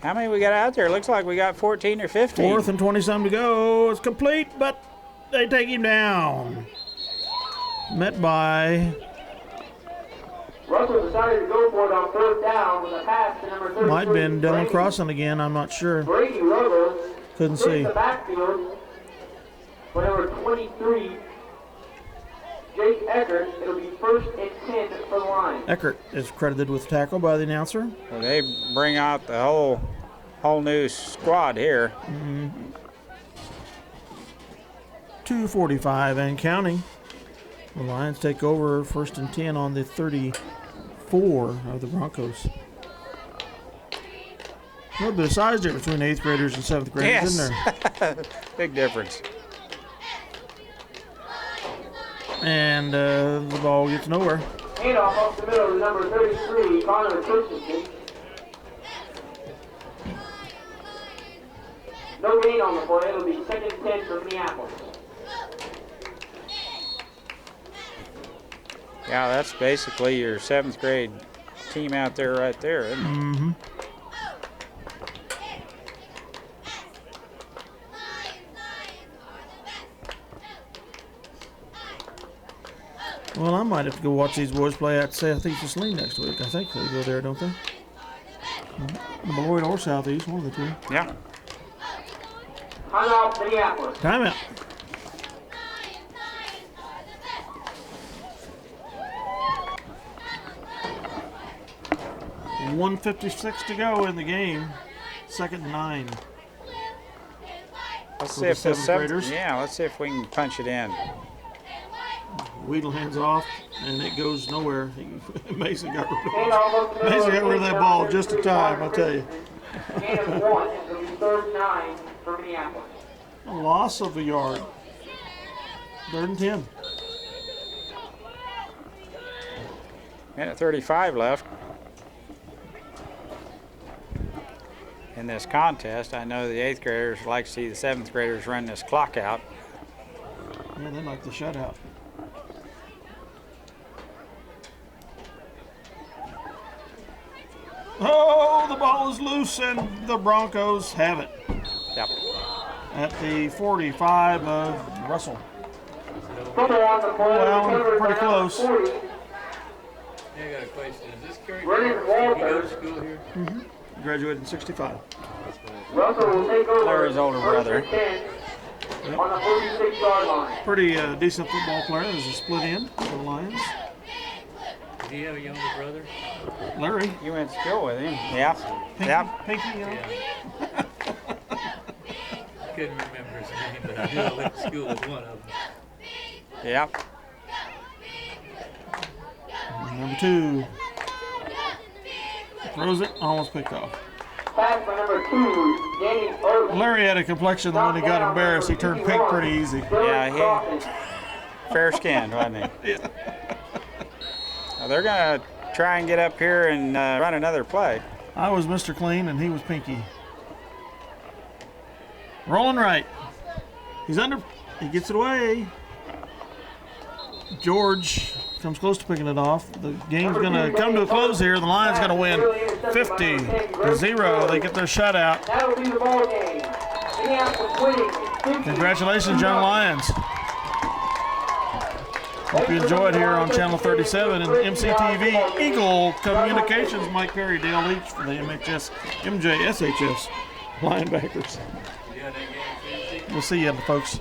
How many we got out there? Looks like we got 14 or 15. 4th and 20-some to go. It's complete, but they take him down. Met by... Russell decided to go for it on 3rd down with a pass to number 33. Might have been Dylan Crossan again, I'm not sure. Brady Ruggles. Couldn't see. The backfield for number 23, Jake Eckert. It'll be 1st and 10 for the line. Eckert is credited with tackle by the announcer. Well, they bring out the whole new squad here. 2:45 and counting. The Lions take over 1st and 10 on the 34 of the Broncos. A little bit of size difference between 8th graders and 7th graders, isn't there? Big difference. And the ball gets nowhere. Handoff off the middle to number 33, Connor Christensen. No gain on the play. It'll be 2nd and 10 for Minneapolis. Yeah, that's basically your 7th grade team out there right there, isn't it? Mm-hmm. Well, I might have to go watch these boys play at Southeast of Saline next week. I think they go there, don't they? The Beloit or Southeast, one of the two. Yeah. Timeout, Minneapolis. Timeout. $1:56 to go in the game. 2nd and 9. Let's For see the if the 7th 7th graders. Yeah, let's see if we can punch it in. Weedle hands off, and it goes nowhere. Mason got rid of that ball just in time, I'll tell you. Gain of 1. It'll be 3rd and 9 for Minneapolis. A loss of a yard. 3rd and 10. Minute 35 left. In this contest, I know the 8th graders like to see the 7th graders run this clock out. Yeah, they like the shutout. Oh, the ball is loose, and the Broncos have it. Yep. At the 45 of Russell. Fumble on the play. Well, Recovered pretty by close. number 40. Yeah, I got a question. Is this Kerry? Brennan Did he go Walter. to school here? Graduated in 65. Russell will take over. Larry's older brother. First and 10 on the 46-yard line. Pretty decent football player as a split end for the Lions. Did he have a younger brother? Larry. You went to school with him? Yeah. Pinky, Yep. Pinky, Yeah. I couldn't remember his name, but I knew I went to school with one of them. Yep. Number 2. Throws it, almost picked off. Pass by number 2, Danny Oates. Larry had a complexion that when he got embarrassed, he turned pink pretty easy. Yeah, fair skinned, wasn't he? Yeah. Well, they're going to try and get up here and run another play. I was Mr. Clean and he was Pinky. Rolling right. He's under. He gets it away. George comes close to picking it off. The game's going to come to a close here. The Lions going to win 50-0. They get their shutout. That'll be the ball game. Minneapolis winning 50. Congratulations, young Lions. Hope you enjoyed here on Channel 37 and MCTV Eagle Communications. Mike Perry, Dale Leach for the MJSHS linebackers. You got that game Tuesday? We'll see you, folks.